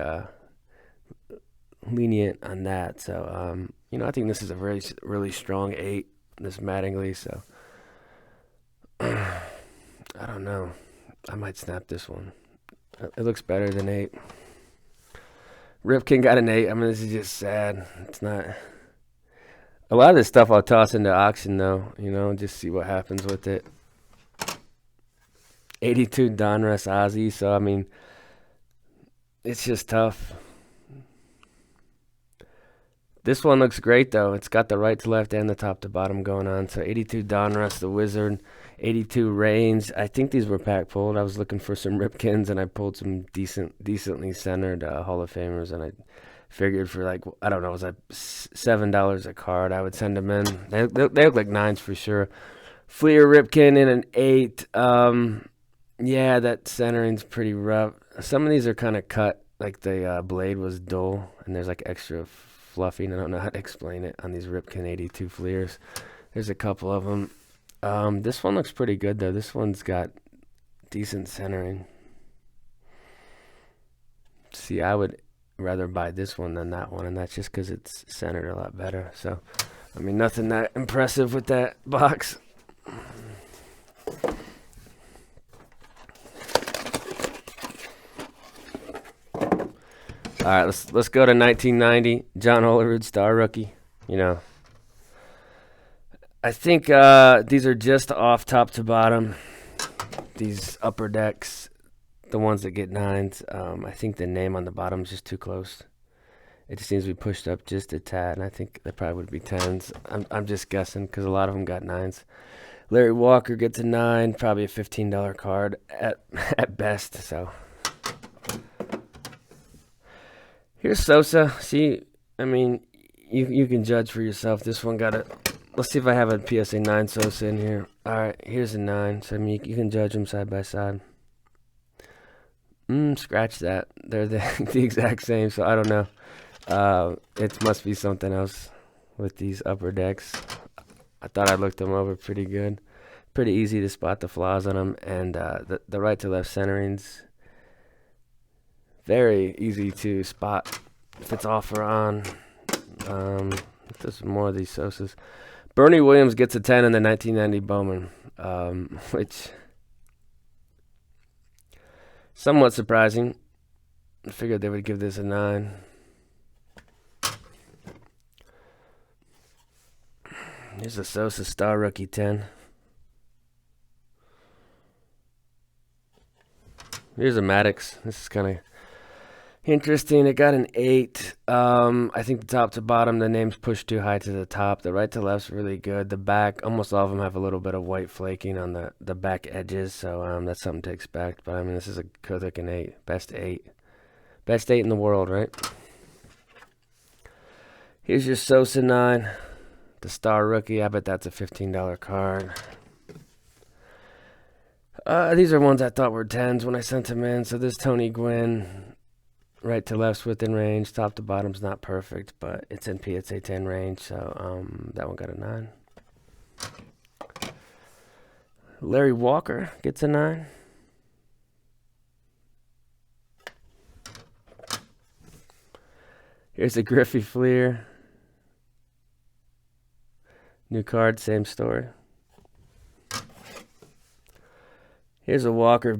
lenient on that. So, I think this is a really, really strong 8, this Mattingly. So, I don't know. I might snap this one. It looks better than 8. Ripken got an 8. I mean, this is just sad. It's not. A lot of this stuff I'll toss into auction, though, just see what happens with it. 82 Donruss Ozzy, so, I mean, it's just tough. This one looks great, though. It's got the right to left and the top to bottom going on. So 82 Donruss, the Wizard, 82 Reigns. I think these were pack pulled. I was looking for some Ripkins, and I pulled some decently centered Hall of Famers, and I figured for it was like $7 a card. I would send them in. They look like 9s for sure. Fleer Ripken in an 8. Yeah, that centering's pretty rough. Some of these are kind of cut, like the blade was dull, and there's like extra fluffing. I don't know how to explain it on these Ripken 82 Fleers. There's a couple of them. This one looks pretty good, though. This one's got decent centering. See, I would rather buy this one than that one, and that's just because it's centered a lot better. So, I mean, nothing that impressive with that box. All right, let's go to 1990. John Olerud, star rookie. I think these are just off top to bottom. These upper decks, the ones that get 9s. I think the name on the bottom is just too close. It just seems to be pushed up just a tad, and I think that probably would be 10s. I'm just guessing because a lot of them got 9s. Larry Walker gets a 9, probably a $15 card at best. So here's Sosa. See, I mean, you can judge for yourself. This one got a. Let's see if I have a PSA 9 Sosa in here. All right, here's a 9. So I mean, you can judge them side by side. Scratch that. They're the exact same. So I don't know. It must be something else with these upper decks. I thought I looked them over pretty good. Pretty easy to spot the flaws on them, and the right to left centering's very easy to spot if it's off or on. There's more of these Sosas. Bernie Williams gets a 10 in the 1990 Bowman, which somewhat surprising. I figured they would give this a 9. Here's a Sosa star rookie 10. Here's a Maddox. This is kind of interesting. It got an 8. I think the top to bottom, the name's pushed too high to the top. The right to left's really good. The back, almost all of them have a little bit of white flaking on the back edges, so that's something to expect. But I mean, this is a Kothik an 8. Best 8. Best 8 in the world, right? Here's your Sosa 9. The star rookie. I bet that's a $15 card. These are ones I thought were 10s when I sent them in. So this Tony Gwynn, right to left's within range. Top to bottom's not perfect, but it's in PSA 10 range. So that one got a 9. Larry Walker gets a 9. Here's a Griffey Fleer. New card, same story. Here's a Walker.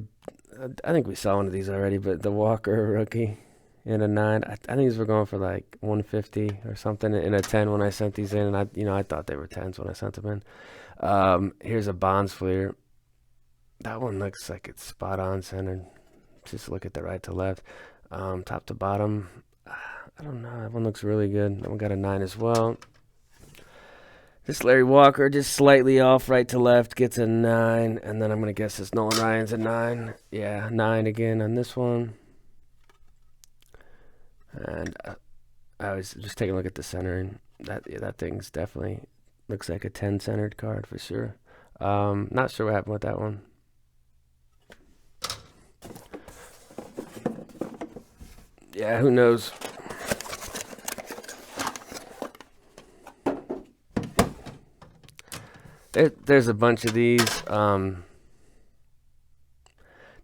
I think we saw one of these already, but the Walker rookie in a 9. I think these were going for like 150 or something in a 10 when I sent these in, and I thought they were 10s when I sent them in. Here's a Bonds Fleer. That one looks like it's spot on centered. Just look at the right to left. Top to bottom, I don't know. That one looks really good. That one got a 9 as well. This Larry Walker, just slightly off right to left, gets a 9. And then I'm going to guess this Nolan Ryan's a 9. Yeah, 9 again on this one. And I was just taking a look at the centering. That thing's definitely looks like a 10 centered card for sure. Not sure what happened with that one. Yeah, who knows? There's a bunch of these.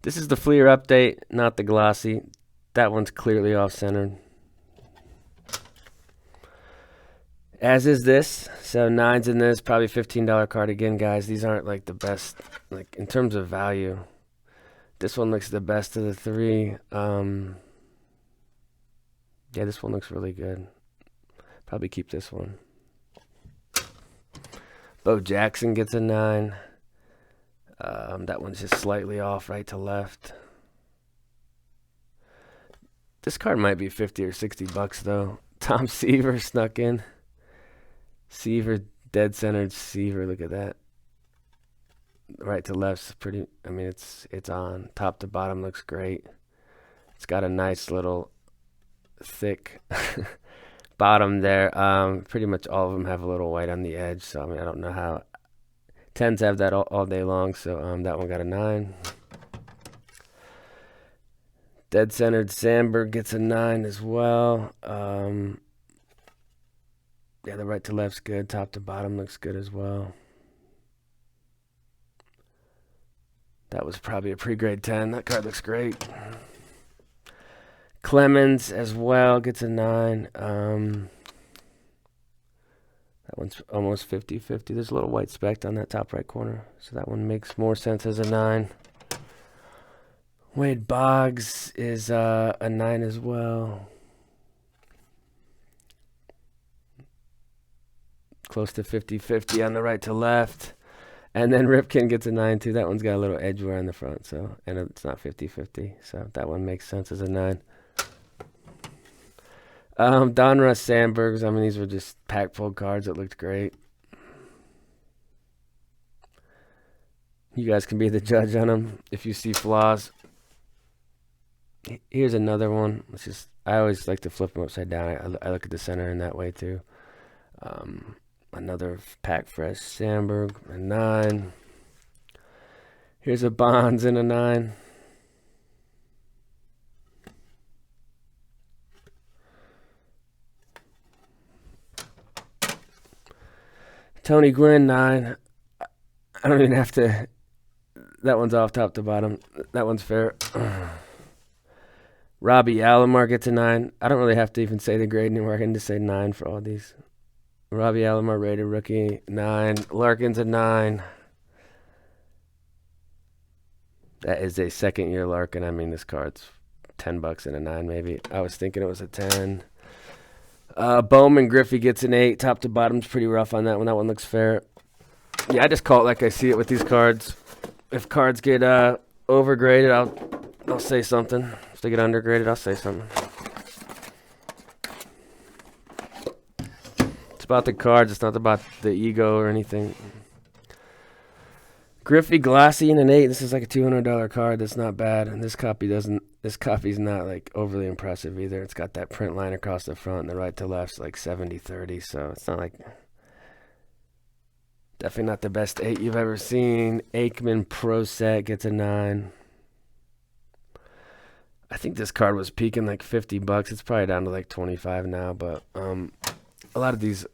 This is the Fleer update, not the glossy. That one's clearly off-centered. As is this. So 9's in this, probably $15 card again, guys. These aren't like the best, like in terms of value. This one looks the best of the three. Yeah, this one looks really good. Probably keep this one. Bo Jackson gets a 9. That one's just slightly off right to left. This card might be 50 or 60 bucks though. Tom Seaver snuck in. Seaver, dead centered Seaver. Look at that. Right to left's pretty. I mean, it's on. Top to bottom looks great. It's got a nice little thick bottom there. Pretty much all of them have a little white on the edge. So I mean, I don't know how. 10s have that all day long. So that one got a 9. Dead centered Sandberg gets a 9 as well. Yeah, the right to left's good. Top to bottom looks good as well. That was probably a pre-grade 10. That card looks great. Clemens as well gets a 9. That one's almost 50-50. There's a little white speck on that top right corner. So that one makes more sense as a 9. Wade Boggs is a 9 as well. Close to 50-50 on the right to left. And then Ripken gets a 9 too. That one's got a little edge wear on the front, so and it's not 50-50. So that one makes sense as a 9. Donruss Sandbergs. I mean, these were just pack full cards that looked great. You guys can be the judge on them if you see flaws. Here's another one. It's just I always like to flip them upside down. I look at the center in that way too. Another pack fresh Sandberg, a 9. Here's a Bonds and a 9. Tony Gwynn, 9. I don't even have to. That one's off top to bottom. That one's fair. Robbie Alomar gets a 9. I don't really have to even say the grade anymore. I can just say 9 for all these. Robbie Alomar rated rookie, 9. Larkin's a 9. That is a second year Larkin. I mean, this card's $10 and a 9 maybe. I was thinking it was a 10. Bowman Griffey gets an 8. Top to bottom's pretty rough on that one. That one looks fair. Yeah, I just call it like I see it with these cards. If cards get overgraded, I'll say something. If they get undergraded, I'll say something. It's about the cards. It's not about the ego or anything. Griffey glossy and an 8. This is like a $200 card. That's not bad. And this copy's not like overly impressive either. It's got that print line across the front and the right to left's like 70-30. So it's not like definitely not the best 8 you've ever seen. Aikman Pro Set gets a 9. I think this card was peaking like $50. It's probably down to like 25 now, but a lot of these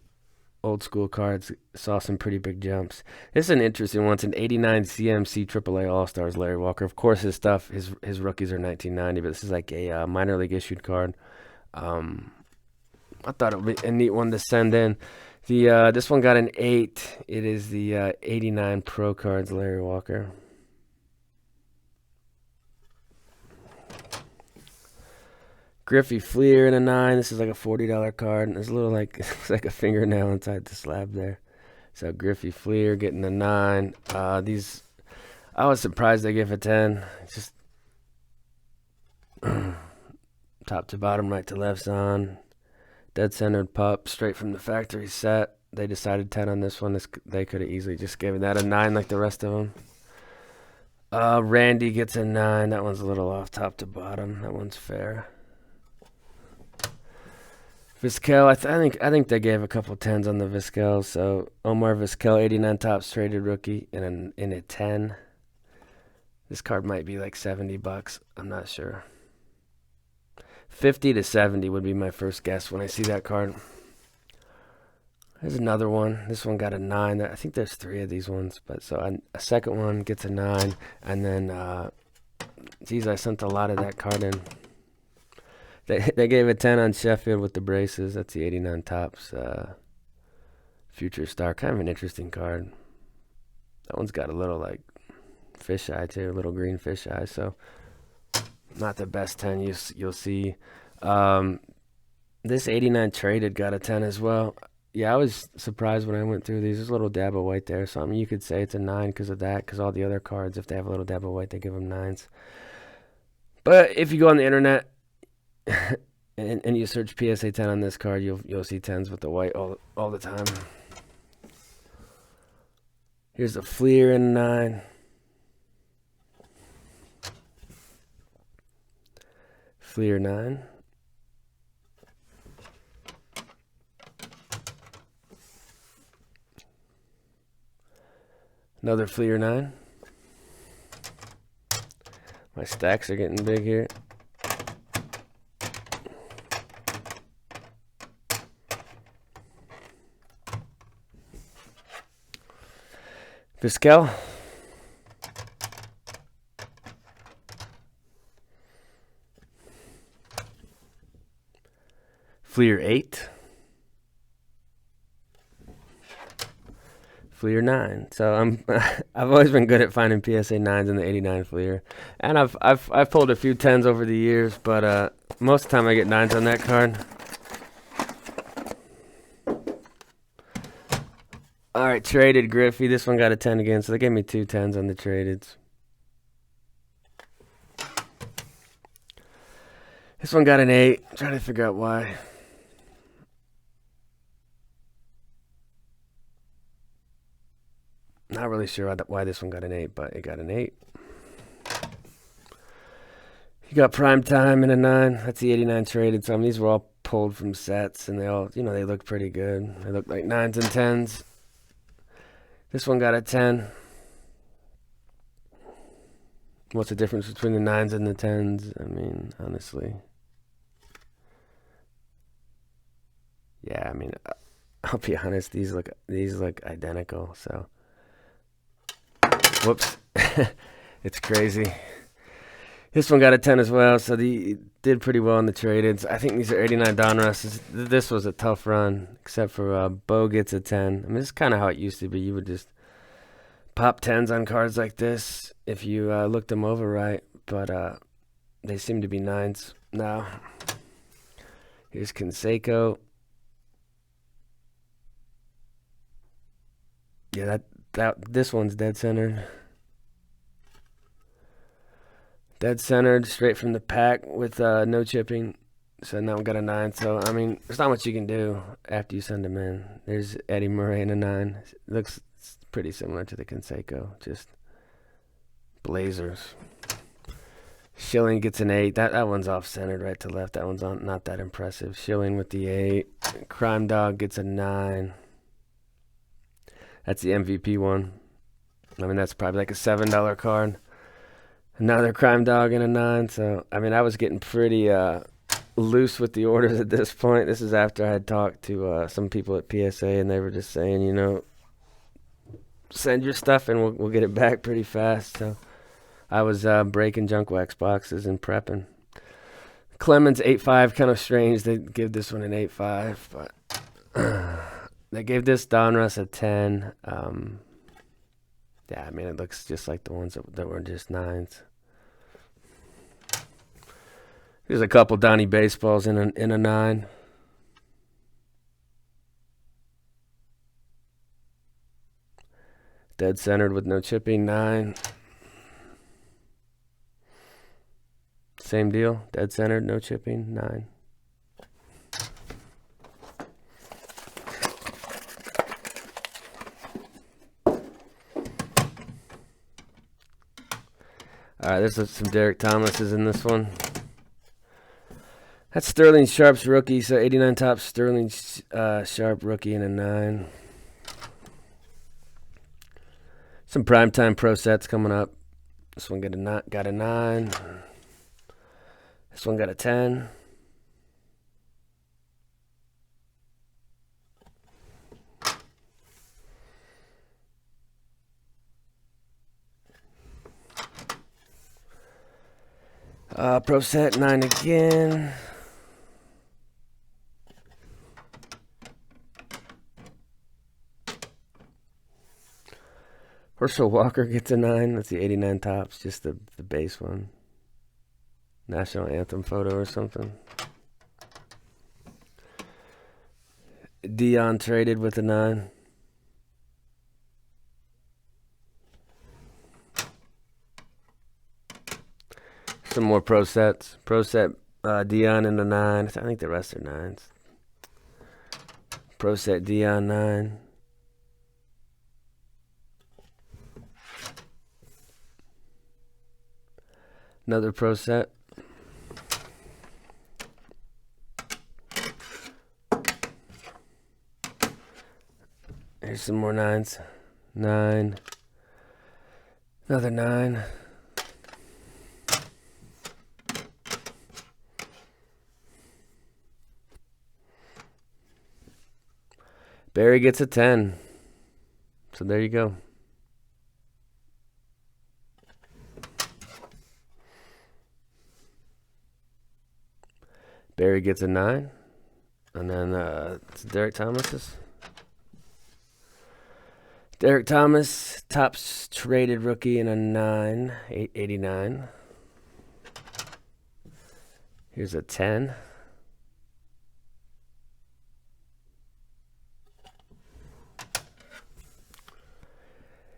old school cards saw some pretty big jumps. This is an interesting one. It's an 89 CMC AAA All-Stars Larry Walker. Of course, his stuff, his rookies are 1990, but this is like a minor league issued card. I thought it would be a neat one to send in. This one got an 8. It is the 89 Pro Cards Larry Walker. Griffey Fleer in a 9. This is like a $40 card. And there's a little like it's like a fingernail inside the slab there. So Griffey Fleer getting a 9. These I was surprised they gave a 10. It's just top to bottom, right to left's on. Dead centered pup, straight from the factory set. They decided 10 on this one. They could have easily just given that a 9 like the rest of them. Randy gets a 9. That one's a little off top to bottom. That one's fair. Vizquel, I think they gave a couple tens on the Vizquel. So Omar Vizquel, 89 tops traded rookie in a 10. This card might be like $70. I'm not sure. 50 to 70 would be my first guess when I see that card. There's another one. This one got a 9. I think there's 3 of these ones, but so a second one gets a 9, and then geez, I sent a lot of that card in. They gave a 10 on Sheffield with the braces. That's the 89 tops future star. Kind of an interesting card. That one's got a little like fisheye too, a little green fisheye. So not the best 10 you'll see. This 89 traded got a 10 as well. Yeah, I was surprised when I went through these. There's a little dab of white there. So I mean, you could say it's a 9 because of that. Because all the other cards, if they have a little dab of white, they give them 9s. But if you go on the internet and you search PSA 10 on this card, you'll see 10s with the white all the time. Here's a Fleer in 9. Fleer 9. Another Fleer 9. My stacks are getting big here. Vizquel. Fleer 8. Fleer 9. So I've always been good at finding PSA 9s in the 89 Fleer, and I've pulled a few 10s over the years, but most of the time I get 9s on that card. All right, traded Griffey. This one got a 10 again, so they gave me 2 10s on the tradeds. This one got an 8. I'm trying to figure out why. Not really sure why this one got an 8, but it got an 8. You got Prime Time in a 9. That's the 89 traded. Some these were all pulled from sets, and they all, they look pretty good. They look like 9s and 10s. This one got a 10. What's the difference between the 9s and the 10s? I mean, honestly. Yeah, I mean, I'll be honest. These look identical. So, whoops, it's crazy. This one got a 10 as well, so they did pretty well in the tradeds. I think these are 89 Donruss. This was a tough run, except for Bo gets a 10. I mean, this is kind of how it used to be. You would just pop 10s on cards like this if you looked them over right, but they seem to be 9s now. Here's Canseco. Yeah, this one's dead centered. Dead centered, straight from the pack with no chipping. So now we got a 9. So, I mean, there's not much you can do after you send them in. There's Eddie Murray in a 9. Looks pretty similar to the Canseco, just blazers. Schilling gets an 8. That one's off-centered right to left. That one's not that impressive. Schilling with the 8. Crime Dog gets a 9. That's the MVP one. I mean, that's probably like a $7 card. Another Crime Dog in a 9. So, I mean, I was getting pretty loose with the orders at this point. This is after I had talked to some people at PSA, and they were just saying, send your stuff and we'll get it back pretty fast. So I was breaking junk wax boxes and prepping. Clemens 8.5, kind of strange. They give this one an 8.5, but they gave this Donruss a 10. Yeah, I mean, it looks just like the ones that were just 9s. There's a couple Donnie baseballs in a 9. Dead centered with no chipping, 9. Same deal, dead centered, no chipping, 9. All right, there's some Derek Thomases in this one. That's Sterling Sharp's rookie, so 89 top Sterling Sharp rookie and a 9. Some primetime pro sets coming up. This one got a 9. This one got a 10. Pro set 9 again. Herschel Walker gets a 9. That's the 89 tops, just the base one. National anthem photo or something. Dion traded with a 9. Some more pro sets. Pro set Dion and a 9. I think the rest are 9s. Pro set Dion 9. Another pro set. Here's some more 9s. 9. Another 9. Barry gets a 10. So there you go. Barry gets a 9. And then it's Derek Thomas's. Derek Thomas, tops traded rookie and a 9. 889. Here's a 10.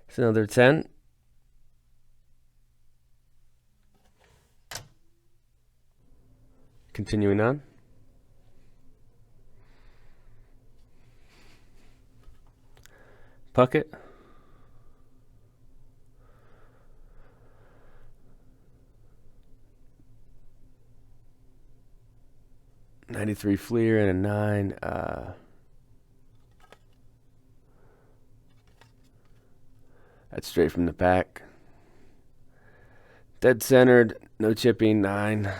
It's another 10. Continuing on. Puckett. '93 Fleer and a 9. That's straight from the pack. Dead centered, no chipping, 9.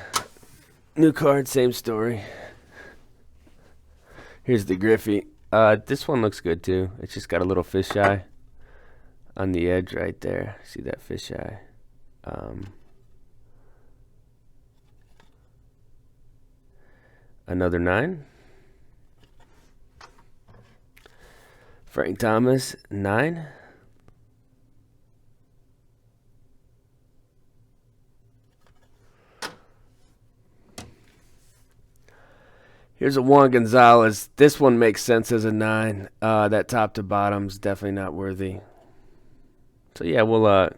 New card, same story. Here's the Griffey. This one looks good too. It's just got a little fisheye on the edge right there. See that fisheye? Another 9. Frank Thomas, 9. Here's a Juan Gonzalez. This one makes sense as a 9. That top to bottom's definitely not worthy. So yeah, we'll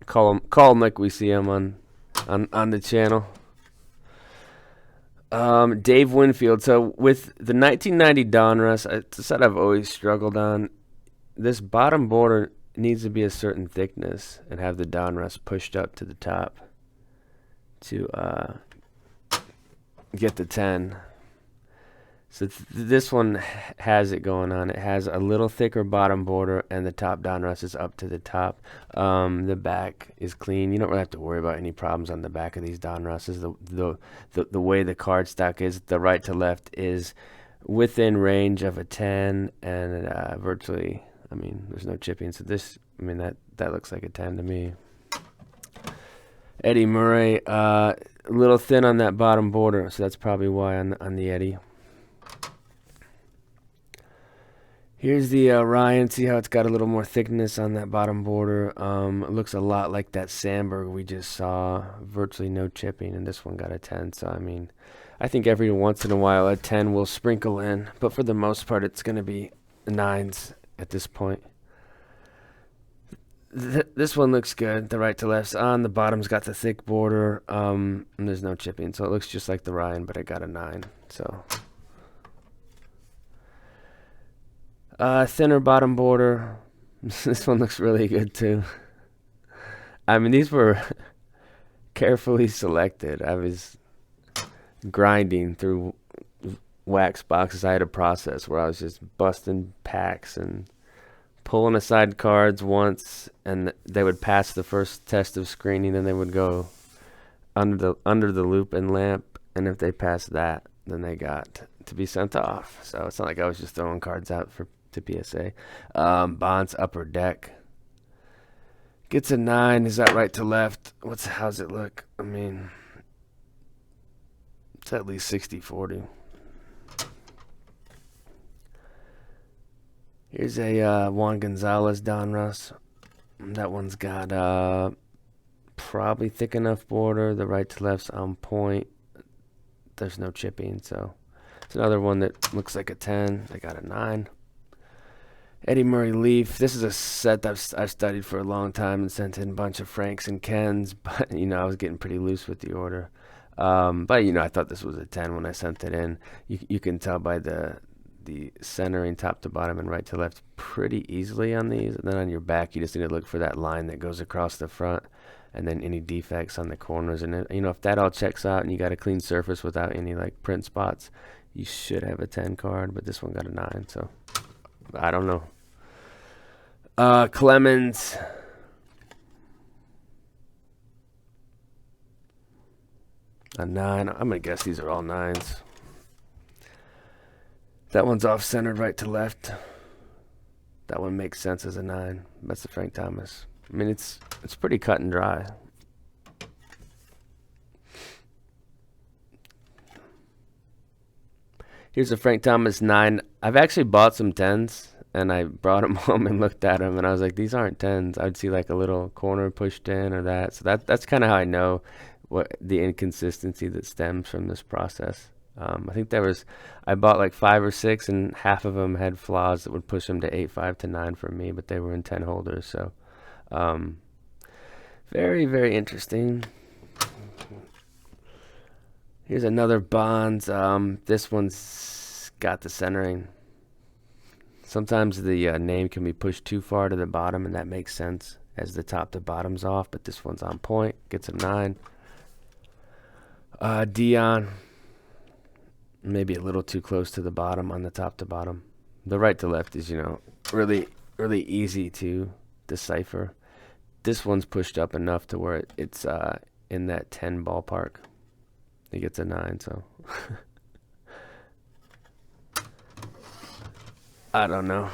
call him like we see him on the channel. Dave Winfield. So with the 1990 Donruss, it's a set I've always struggled on. This bottom border needs to be a certain thickness and have the Donruss pushed up to the top to get the 10. So this one has it going on. It has a little thicker bottom border, and the top Donruss is up to the top. The back is clean. You don't really have to worry about any problems on the back of these Donrusses. The way the cardstock is, the right to left is within range of a 10, and virtually, I mean, there's no chipping. So this, I mean, that looks like a 10 to me. Eddie Murray, a little thin on that bottom border, so that's probably why on the Eddie. Here's the Ryan. See how it's got a little more thickness on that bottom border. It looks a lot like that Sandberg we just saw. Virtually no chipping, and this one got a 10. So, I mean, I think every once in a while a 10 will sprinkle in. But for the most part, it's going to be 9s at this point. This one looks good. The right to left's on. The bottom's got the thick border. And there's no chipping. So it looks just like the Ryan, but it got a 9. So... thinner bottom border. This one looks really good too. I mean, these were carefully selected. I was grinding through wax boxes. I had a process where I was just busting packs and pulling aside cards once, and they would pass the first test of screening, and they would go under the loop and lamp, and if they passed that, then they got to be sent off. So it's not like I was just throwing cards out to PSA. Bond's upper deck gets a 9. Is that right to left? How's it look? I mean, it's at least 60-40. Here's a Juan Gonzalez Donruss. That one's got probably thick enough border. The right to left's on point. There's no chipping, so it's another one that looks like a 10. I got a 9. Eddie Murray Leaf. This is a set that I've studied for a long time and sent in a bunch of Franks and Kens, but I was getting pretty loose with the order. But I thought this was a 10 when I sent it in. You can tell by the centering top to bottom and right to left pretty easily on these. And then on your back, you just need to look for that line that goes across the front, and then any defects on the corners. And if that all checks out and you got a clean surface without any like print spots, you should have a 10 card. But this one got a 9, so I don't know. Clemens. A 9. I'm gonna guess these are all 9s. That one's off-centered right to left. That one makes sense as a 9. That's the Frank Thomas. I mean, it's pretty cut and dry. Here's a Frank Thomas 9. I've actually bought some 10s, and I brought them home and looked at them, and I was like, these aren't 10s. I'd see like a little corner pushed in or that. So that's kind of how I know what the inconsistency that stems from this process. I think I bought like 5 or 6, and half of them had flaws that would push them to 8.5 to 9 for me, but they were in 10 holders. So, very, very interesting. Here's another Bonds. This one's got the centering. Sometimes the name can be pushed too far to the bottom, and that makes sense as the top to bottom's off, but this one's on point. Gets a 9. Dion. Maybe a little too close to the bottom on the top to bottom. The right to left is, really, really easy to decipher. This one's pushed up enough to where it's in that 10 ballpark. It gets a 9, so. I don't know.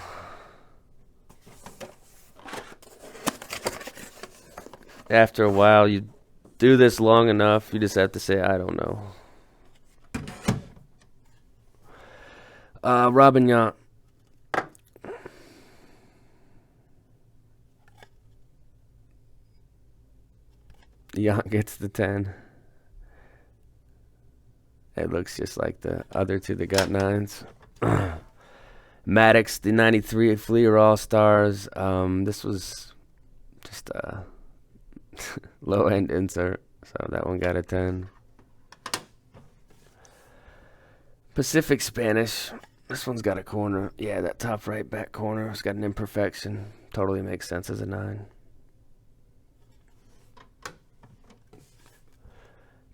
After a while, you do this long enough, you just have to say, I don't know. Robin Yount. Yount gets the 10. It looks just like the other two that got 9s. Maddox, the 93 Fleer All-Stars. This was just a low-end insert, so that one got a 10. Pacific Spanish. This one's got a corner. Yeah, that top right back corner has got an imperfection. Totally makes sense as a 9.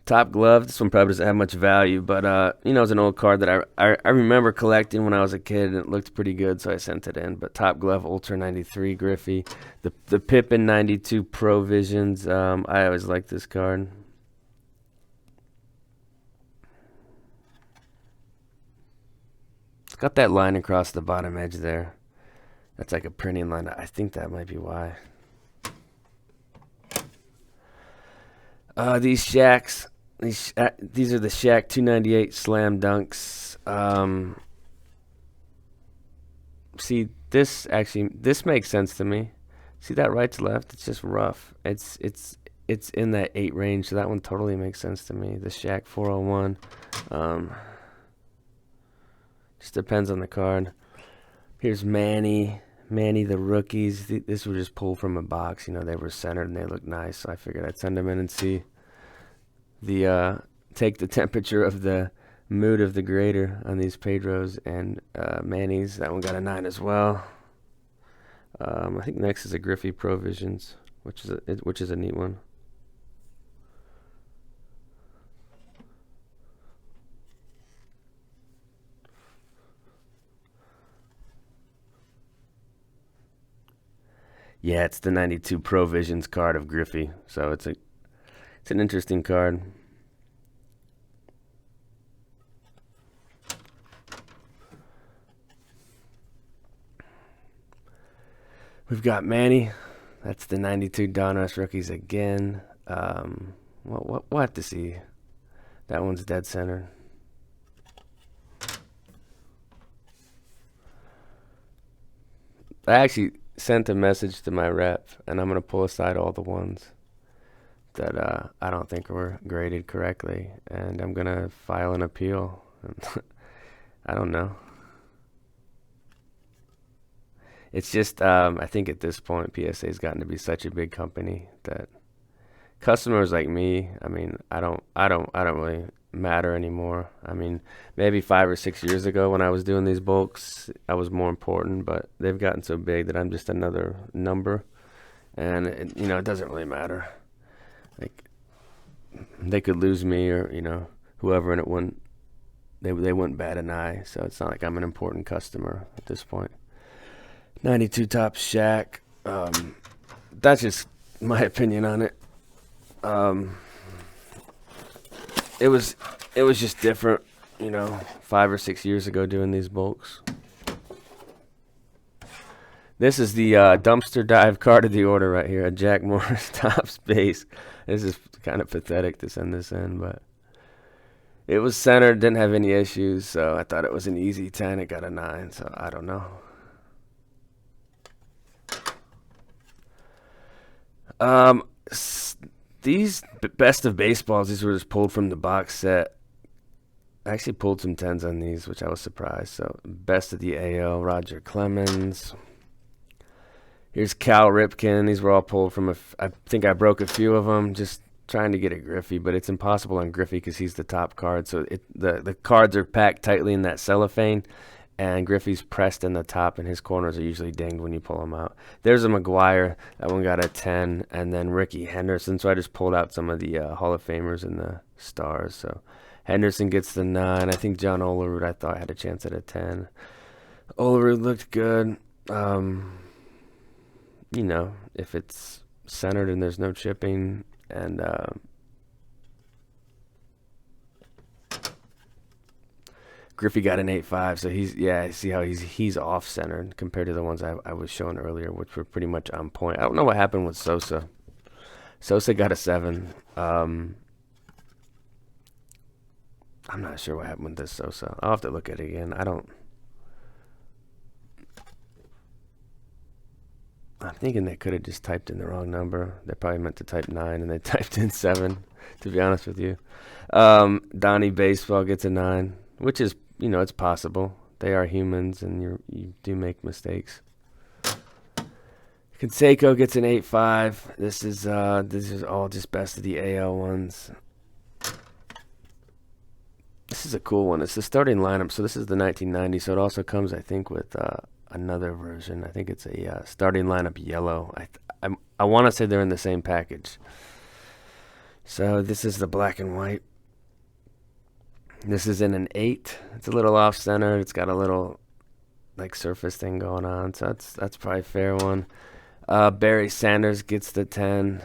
Top Glove. This one probably doesn't have much value, but it's an old card that I remember collecting when I was a kid, and it looked pretty good, so I sent it in. But Top Glove Ultra 93 Griffey. The Pippin 92 Pro Visions. I always liked this card. Got that line across the bottom edge there. That's like a printing line. I think that might be why. These Shaqs. These are the Shaq 298 Slam Dunks. See, this makes sense to me. See that right to left? It's just rough. It's in that 8 range, so that one totally makes sense to me. The Shaq 401. Just depends on the card. Here's Manny the rookies. This were just pulled from a box. They were centered and they looked nice, so I figured I'd send them in and see take the temperature of the mood of the grader on these Pedros and Manny's. That one got a 9 as well. I think next is a Griffey Provisions, which is a neat one. Yeah, it's the 92 Pro Visions card of Griffey. So it's an interesting card. We've got Manny. That's the 92 Donruss rookies again. We'll have to see. That one's dead center. I actually sent a message to my rep, and I'm going to pull aside all the ones that I don't think were graded correctly, and I'm going to file an appeal. I don't know. It's just I think at this point PSA's gotten to be such a big company that customers like me, I mean, I don't really matter anymore. I mean, maybe 5 or 6 years ago when I was doing these bulks, I was more important, but they've gotten so big that I'm just another number, and it doesn't really matter. Like they could lose me or whoever, and it wouldn't they wouldn't bat an eye. So it's not like I'm an important customer at this point. 92 top Shaq. That's just my opinion on it. It was just different, 5 or 6 years ago doing these bulks. This is the dumpster dive card of the order right here, a Jack Morris Topps base. This is kind of pathetic to send this in, but it was centered, didn't have any issues, so I thought it was an easy 10. It got a 9, so I don't know. These best of baseballs, these were just pulled from the box set. I actually pulled some 10s on these, which I was surprised. So best of the AL, Roger Clemens. Here's Cal Ripken. These were all pulled from I think I broke a few of them just trying to get a Griffey, but it's impossible on Griffey because he's the top card. So the cards are packed tightly in that cellophane, and Griffey's pressed in the top, and his corners are usually dinged when you pull them out. There's a McGuire. That one got a 10, and then Ricky Henderson. So I just pulled out some of the Hall of Famers and the stars. So Henderson gets the 9. I think John Olerud, I thought, had a chance at a 10. Olerud looked good. If it's centered and there's no chipping, and Griffey got an 8.5, so see how he's off centered compared to the ones I was showing earlier, which were pretty much on point. I don't know what happened with Sosa. Sosa got a 7. I'm not sure what happened with this Sosa. I'll have to look at it again. I'm thinking they could have just typed in the wrong number. They probably meant to type 9 and they typed in 7, to be honest with you. Donnie Baseball gets a 9, which is, it's possible. They are humans and you do make mistakes. Canseco gets an 8.5. This is all just best of the AL ones. This is a cool one. It's the starting lineup. So this is the 1990. So it also comes, I think, with another version. I think it's a starting lineup yellow. I want to say they're in the same package. So this is the black and white. This is in an 8. It's a little off center. It's got a little surface thing going on. So that's probably a fair one. Barry Sanders gets the 10.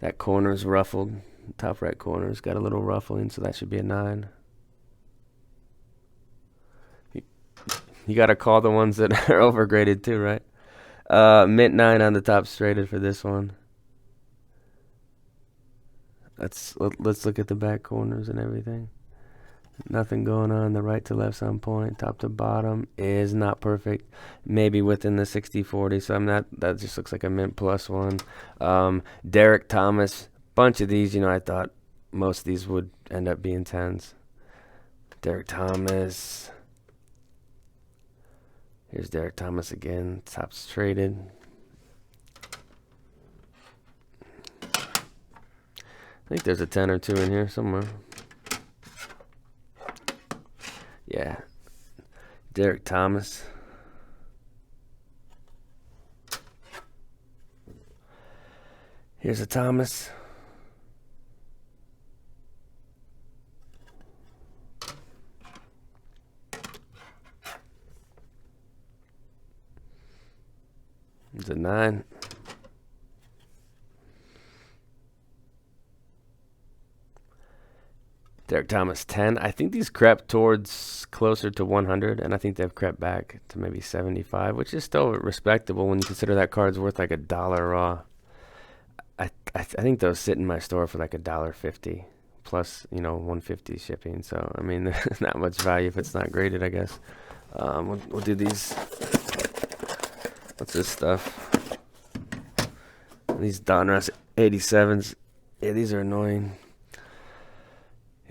That corner's ruffled. Top right corner's got a little ruffling, so that should be a 9. You got to call the ones that are overgraded too, right? Mint 9 on the top straighted for this one. Let's look at the back corners and everything. Nothing going on. The right to left's on point. Top to bottom is not perfect. Maybe within the 60-40. So that just looks like a mint plus one. Derek Thomas. Bunch of these, I thought most of these would end up being 10s. Derek Thomas. Here's Derek Thomas again. Top's traded. I think there's a 10 or 2 in here somewhere. Yeah. Derek Thomas. Here's a Thomas. It's a 9. Derek Thomas 10. I think these crept towards closer to 100, and I think they've crept back to maybe 75, which is still respectable when you consider that card's worth like $1 raw. I think those sit in my store for like $1.50 plus, 150 shipping. So I mean, there's not much value if it's not graded, I guess. We'll do these. What's this stuff? These Donruss 87s. Yeah, these are annoying.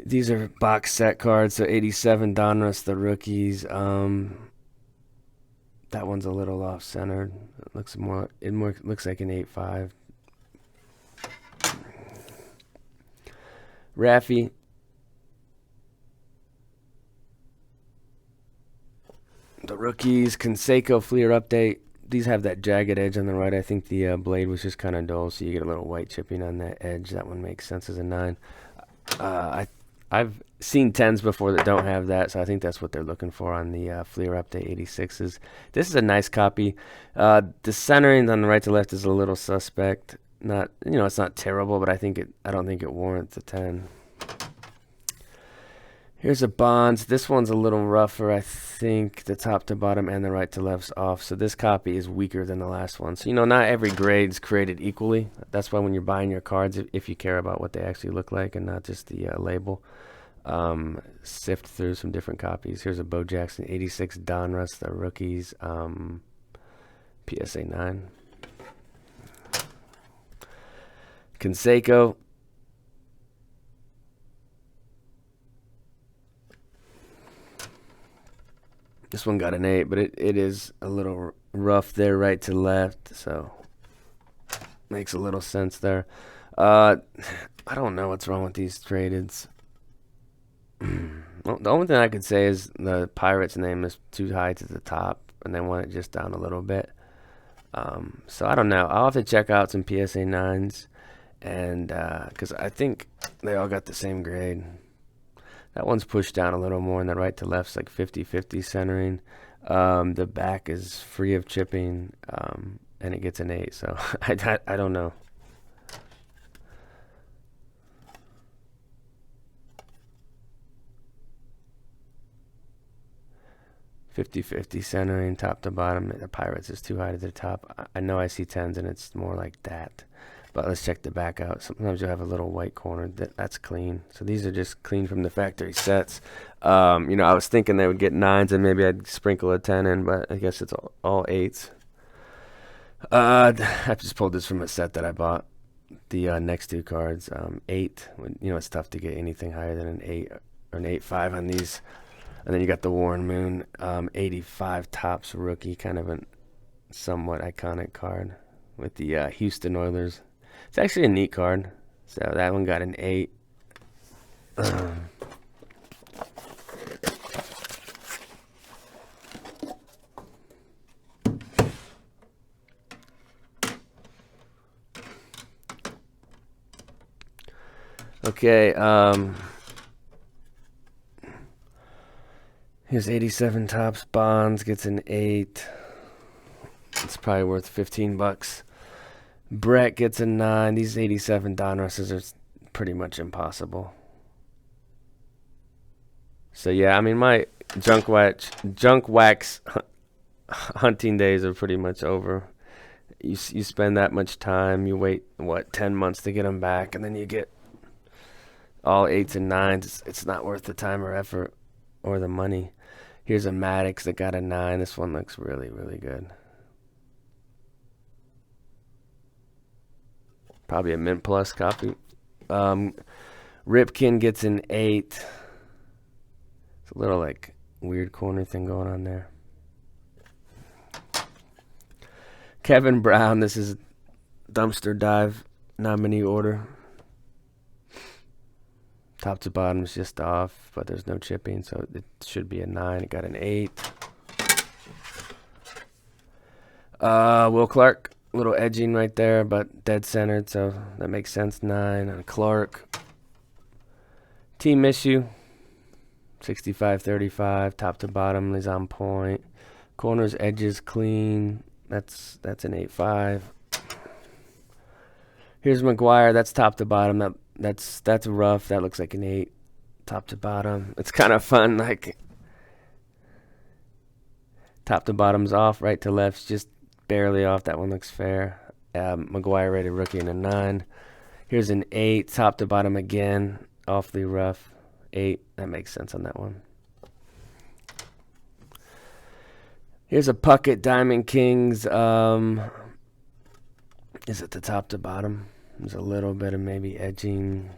These are box set cards, so 87 Donruss, the rookies. That one's a little off centered. It looks looks like an 8.5. Raffy. The rookies, Canseco Fleer update. These have that jagged edge on the right. I think the blade was just kind of dull, so you get a little white chipping on that edge. That one makes sense as a 9. I've seen 10s before that don't have that, so I think that's what they're looking for on the Fleer update 86s. This is a nice copy. The centering on the right to left is a little suspect. Not, it's not terrible, but I don't think it warrants a 10. Here's a Bonds. This one's a little rougher. I think the top to bottom and the right to left's off. So this copy is weaker than the last one. So, not every grade's created equally. That's why when you're buying your cards, if you care about what they actually look like and not just the label, sift through some different copies. Here's a Bo Jackson 86 Donruss, the rookies, PSA 9. Canseco. This one got an 8, but it is a little rough there, right to left, so makes a little sense there. I don't know what's wrong with these tradeds. Well, the only thing I could say is the Pirates' name is too high to the top, and they want it just down a little bit. So I don't know. I'll have to check out some PSA 9s, and because I think they all got the same grade. That one's pushed down a little more, and the right to left's like 50-50 centering. The back is free of chipping, and it gets an 8. So I don't know. .50 centering, top to bottom. The Pirates is too high to the top. I know I see 10s, and it's more like that. But let's check the back out. Sometimes you'll have a little white corner. That's clean. So these are just clean from the factory sets. I was thinking they would get 9s and maybe I'd sprinkle a 10 in, but I guess it's all 8s. I just pulled this from a set that I bought. The next two cards, 8. It's tough to get anything higher than an 8 or an 8.5 on these. And then you got the Warren Moon, 85 Topps rookie, kind of a somewhat iconic card with the Houston Oilers. It's actually a neat card. So that one got an 8. Okay, here's 87 Topps Bonds, gets an 8. It's probably worth $15. Brett gets a 9. These 87 Donrusses are pretty much impossible. So yeah, I mean my junk wax hunting days are pretty much over. You spend that much time, you wait 10 months to get them back, and then you get all 8s and 9s. It's not worth the time or effort or the money. Here's a Maddox that got a 9. This one looks really, really good. Probably a Mint Plus copy. Ripken gets an 8. It's a little like weird corner thing going on there. Kevin Brown, this is dumpster dive nominee order. Top to bottom is just off, but there's no chipping, so it should be a 9. It got an 8. Will Clark. Little edging right there, but dead centered, so that makes sense. 9 on Clark. Team issue 65-35, top to bottom is on point. Corners, edges clean. That's an 8.5. Here's McGuire. That's top to bottom. That's rough. That looks like an 8, top to bottom. It's kind of fun. Like top to bottom's off, right to left's just barely off. That one looks fair. McGuire rated rookie in a 9. Here's an 8, top to bottom again, awfully rough. 8. That makes sense on that one. Here's a Puckett Diamond Kings. Is it the top to bottom? There's a little bit of maybe edging.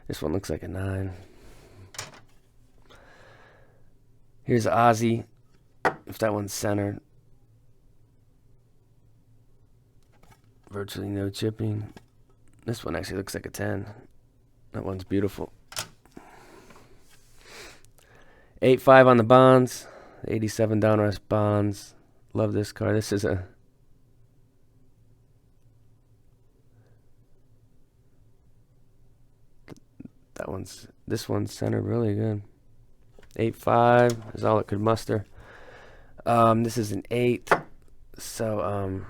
This one looks like a 9. Here's Ozzy. If that one's centered. Virtually no chipping. This one actually looks like a 10. That one's beautiful. 8.5 on the Bonds. 87 Donruss Bonds. Love this card. This is a... This one's centered really good. 8.5 is all it could muster. This is an 8. So,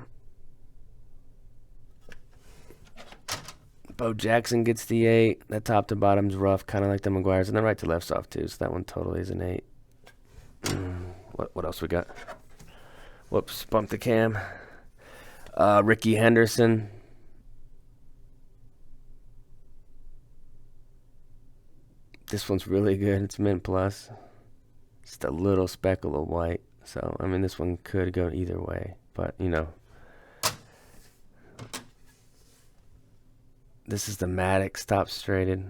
Bo Jackson gets the 8. That top to bottom's rough, kind of like the McGuire's, and the right to left's off too. So that one totally is an 8. What else we got? Whoops, bumped the cam. Ricky Henderson. This one's really good. It's mint plus. Just a little speckle of white. So, I mean, this one could go either way. But, you know. This is the Maddox top straighted.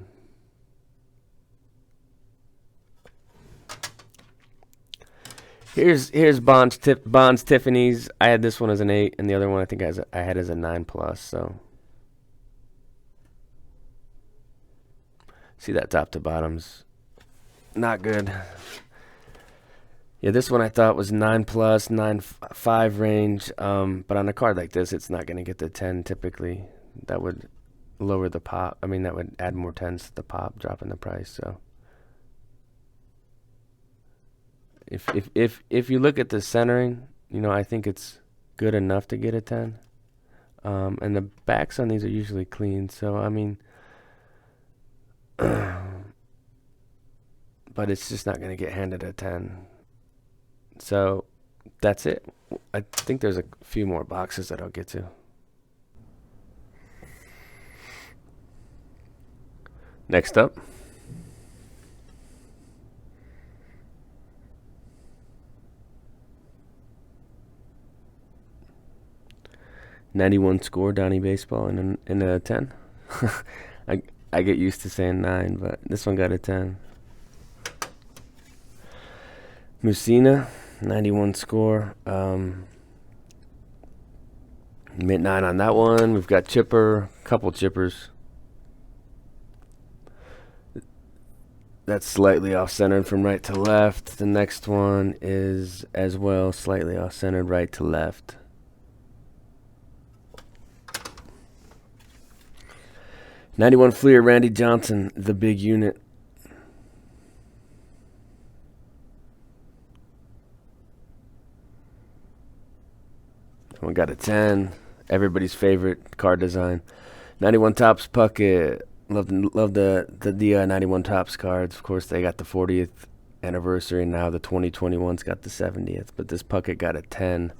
Here's Bonds Tiffany's. I had this one as an 8, and the other one I think I had as a 9 plus. So see that top to bottom's not good. Yeah, this one I thought was 9 plus, 9.5 range. But on a card like this, it's not going to get the 10 typically. That would lower the pop. I mean, that would add more 10s to the pop, dropping the price. So if you look at the centering, you know, I think it's good enough to get a 10. And the backs on these are usually clean. So I mean, but it's just not going to get handed a 10. So that's it. I think there's a few more boxes that I'll get to. Next up, '91 score Donnie Baseball in a 10. I get used to saying 9, but this one got a 10. Musina, 91 score. Mint 9 on that one. We've got chipper, couple chippers. That's slightly off-centered from right to left. The next one is as well slightly off-centered right to left. '91 Fleer, Randy Johnson, the big unit. One got a 10. Everybody's favorite card design. '91 Topps Puckett. Love the 91 Topps cards. Of course, they got the 40th anniversary, and now the 2021's got the 70th. But this Puckett got a 10.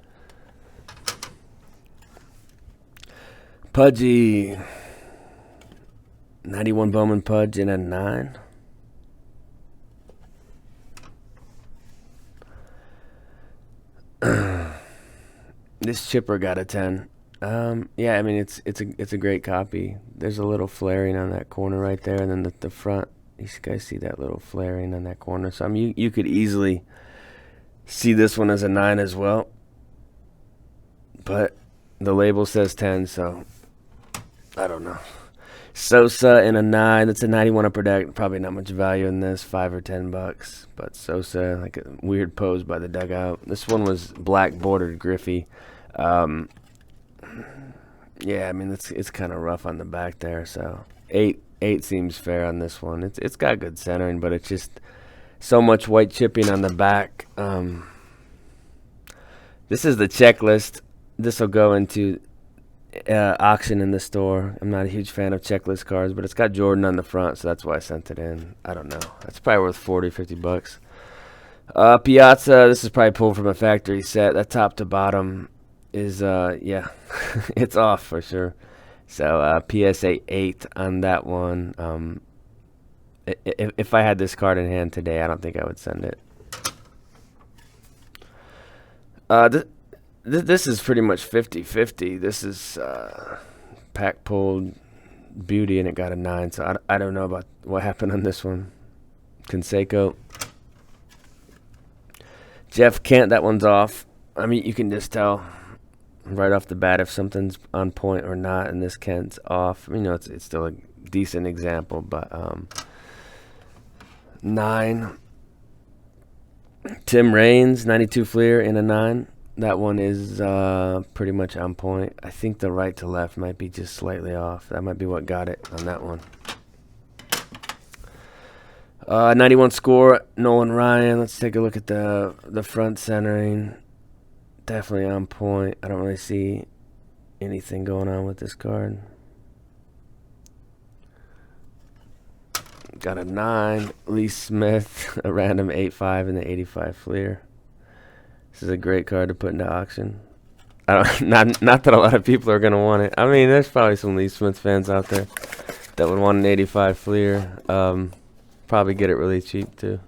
Pudgy. 91 Bowman Pudge in a 9. This chipper got a 10. Yeah, I mean it's a great copy. There's a little flaring on that corner right there, and then the front. You guys see that little flaring on that corner. So I mean you could easily see this one as a 9 as well. But the label says 10, so I don't know. Sosa in a 9. That's a 91 upper deck. Probably not much value in this, $5 or $10. But Sosa, like a weird pose by the dugout. This one was black bordered Griffey. Yeah, I mean it's kind of rough on the back there. So 8 seems fair on this one. It's got good centering, but it's just so much white chipping on the back. This is the checklist. This will go into auction in the store. I'm not a huge fan of checklist cards, but it's got Jordan on the front, so that's why I sent it in. I don't know. That's probably worth 40, 50 bucks. Piazza, this is probably pulled from a factory set. That top to bottom is, yeah, it's off for sure. So PSA 8 on that one. If I had this card in hand today, I don't think I would send it. This is pretty much 50-50. This is pack pulled beauty, and it got a 9. So I don't know about what happened on this one. Canseco. Jeff Kent, that one's off. I mean, you can just tell right off the bat if something's on point or not, and this Kent's off. You know, it's still a decent example, but 9. Tim Raines, 92 Fleer in a 9. That one is pretty much on point. I think the right to left might be just slightly off. That might be what got it on that one. 91 score, Nolan Ryan. Let's take a look at the front centering. Definitely on point. I don't really see anything going on with this card. Got a 9. Lee Smith, a random 8.5 in the 85 Fleer. This is a great card to put into auction. Not that a lot of people are going to want it. I mean, there's probably some Lee Smith fans out there that would want an 85 Fleer. Probably get it really cheap too.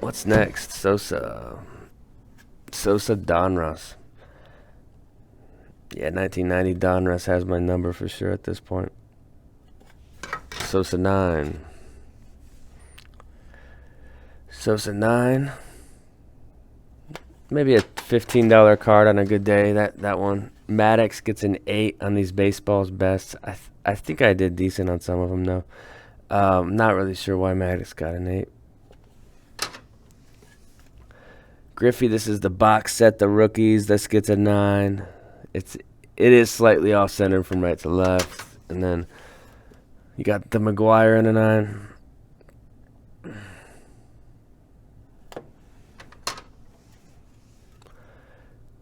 What's next? Sosa Donruss. Yeah, 1990 Donruss has my number for sure at this point. Sosa 9. Sosa 9. Maybe a $15 card on a good day. That one. Maddox gets an 8 on these baseballs best. I think I did decent on some of them though. Not really sure why Maddox got an 8. Griffey, this is the box set, the rookies. This gets a 9. It is slightly off center from right to left, and then you got the McGuire in a 9.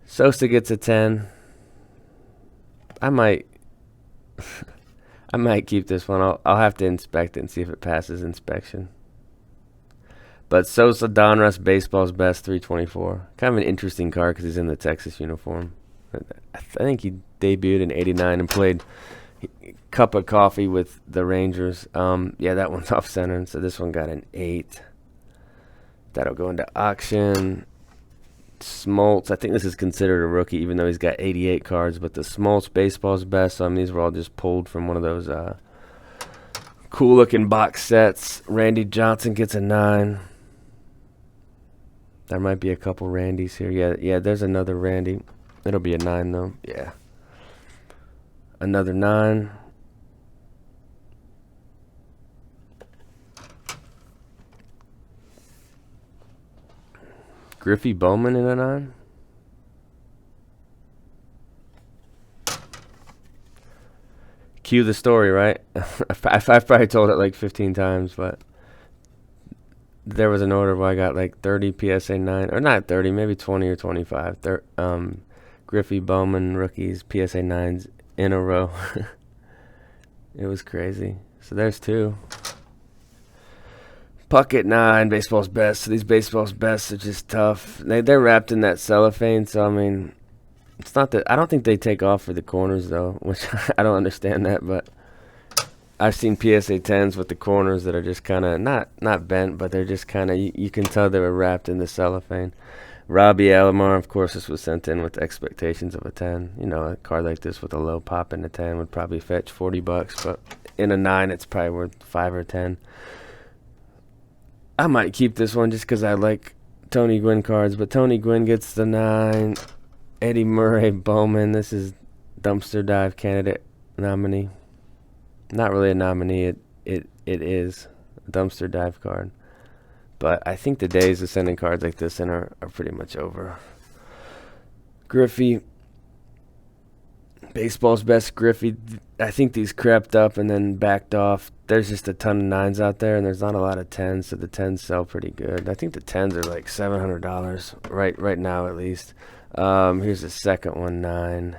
Sosa gets a 10. I might keep this one. I'll have to inspect it and see if it passes inspection. But Sosa Donruss, baseball's best, 324. Kind of an interesting card because he's in the Texas uniform. I think he debuted in '89 and played cup of coffee with the Rangers. Yeah, that one's off center, so this one got an 8. That'll go into auction. Smoltz, I think this is considered a rookie, even though he's got 88 cards. But the Smoltz baseball's best. So, I mean, these were all just pulled from one of those cool-looking box sets. Randy Johnson gets a 9. There might be a couple Randys here. Yeah, there's another Randy. It'll be a 9, though. Yeah. Another 9. Griffey Bowman in a 9. Cue the story, right? I've probably told it like 15 times, but there was an order where I got like 30 PSA 9, or not 30, maybe 20 or 25. Griffey Bowman rookies, PSA 9s in a row. It was crazy. So there's 2. Puckett 9, baseball's best. So these baseball's best are just tough. They're wrapped in that cellophane, so I mean, it's not that I don't think they take off for the corners though, which I don't understand that, but I've seen PSA 10s with the corners that are just kind of not bent, but they're just kind of you can tell they were wrapped in the cellophane. Robbie Alomar, of course, this was sent in with expectations of a 10. You know, a card like this with a low pop in a 10 would probably fetch 40 bucks, but in a 9, it's probably worth 5 or 10. I might keep this one just because I like Tony Gwynn cards, but Tony Gwynn gets the 9. Eddie Murray Bowman, this is dumpster dive candidate nominee. Not really a nominee, it is a dumpster dive card. But I think the days of sending cards like this in are pretty much over. Griffey, Baseball's best Griffey. I think these crept up and then backed off. There's just a ton of nines out there, and there's not a lot of tens, so the tens sell pretty good. I think the tens are like $700 right now at least. Here's the second one, nine.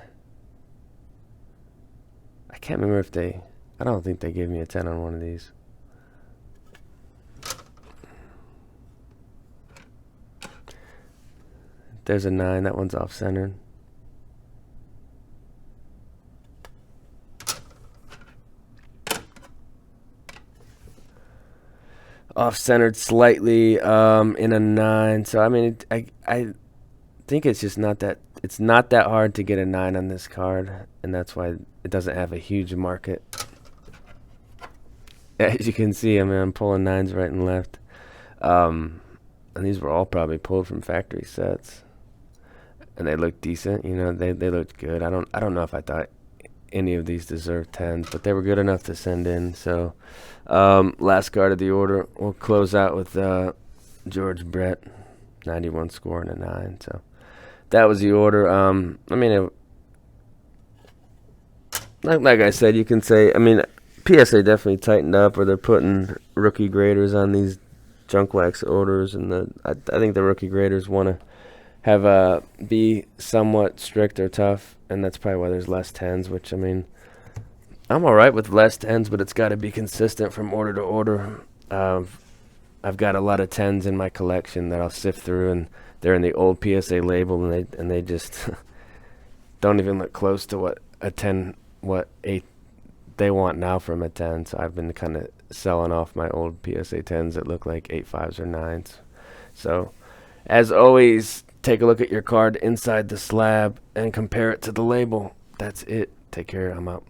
I can't remember if they. I don't think they gave me a 10 on one of these. There's a 9. That one's off-centered. Off-centered slightly in a 9. So, I mean, I think it's just not that. It's not that hard to get a 9 on this card, and that's why it doesn't have a huge market. As you can see, I mean, I'm pulling 9s right and left. And these were all probably pulled from factory sets. And they look decent, you know, they looked good. I don't know if I thought any of these deserved 10s, but they were good enough to send in. So last card of the order, we'll close out with George Brett, 91 score and a 9. So that was the order. I mean, like I said, you can say, I mean, PSA definitely tightened up, or they're putting rookie graders on these junk wax orders, and I think the rookie graders want to have be somewhat strict or tough, and that's probably why there's less 10s, which, I mean, I'm all right with less 10s, but it's got to be consistent from order to order. I've got a lot of 10s in my collection that I'll sift through, and they're in the old PSA label, and they just don't even look close to what a 10, what 8 they want now from a 10. So I've been kind of selling off my old PSA 10s that look like 8 5s or 9s. So as always, take a look at your card inside the slab and compare it to the label. That's it. Take care. I'm out.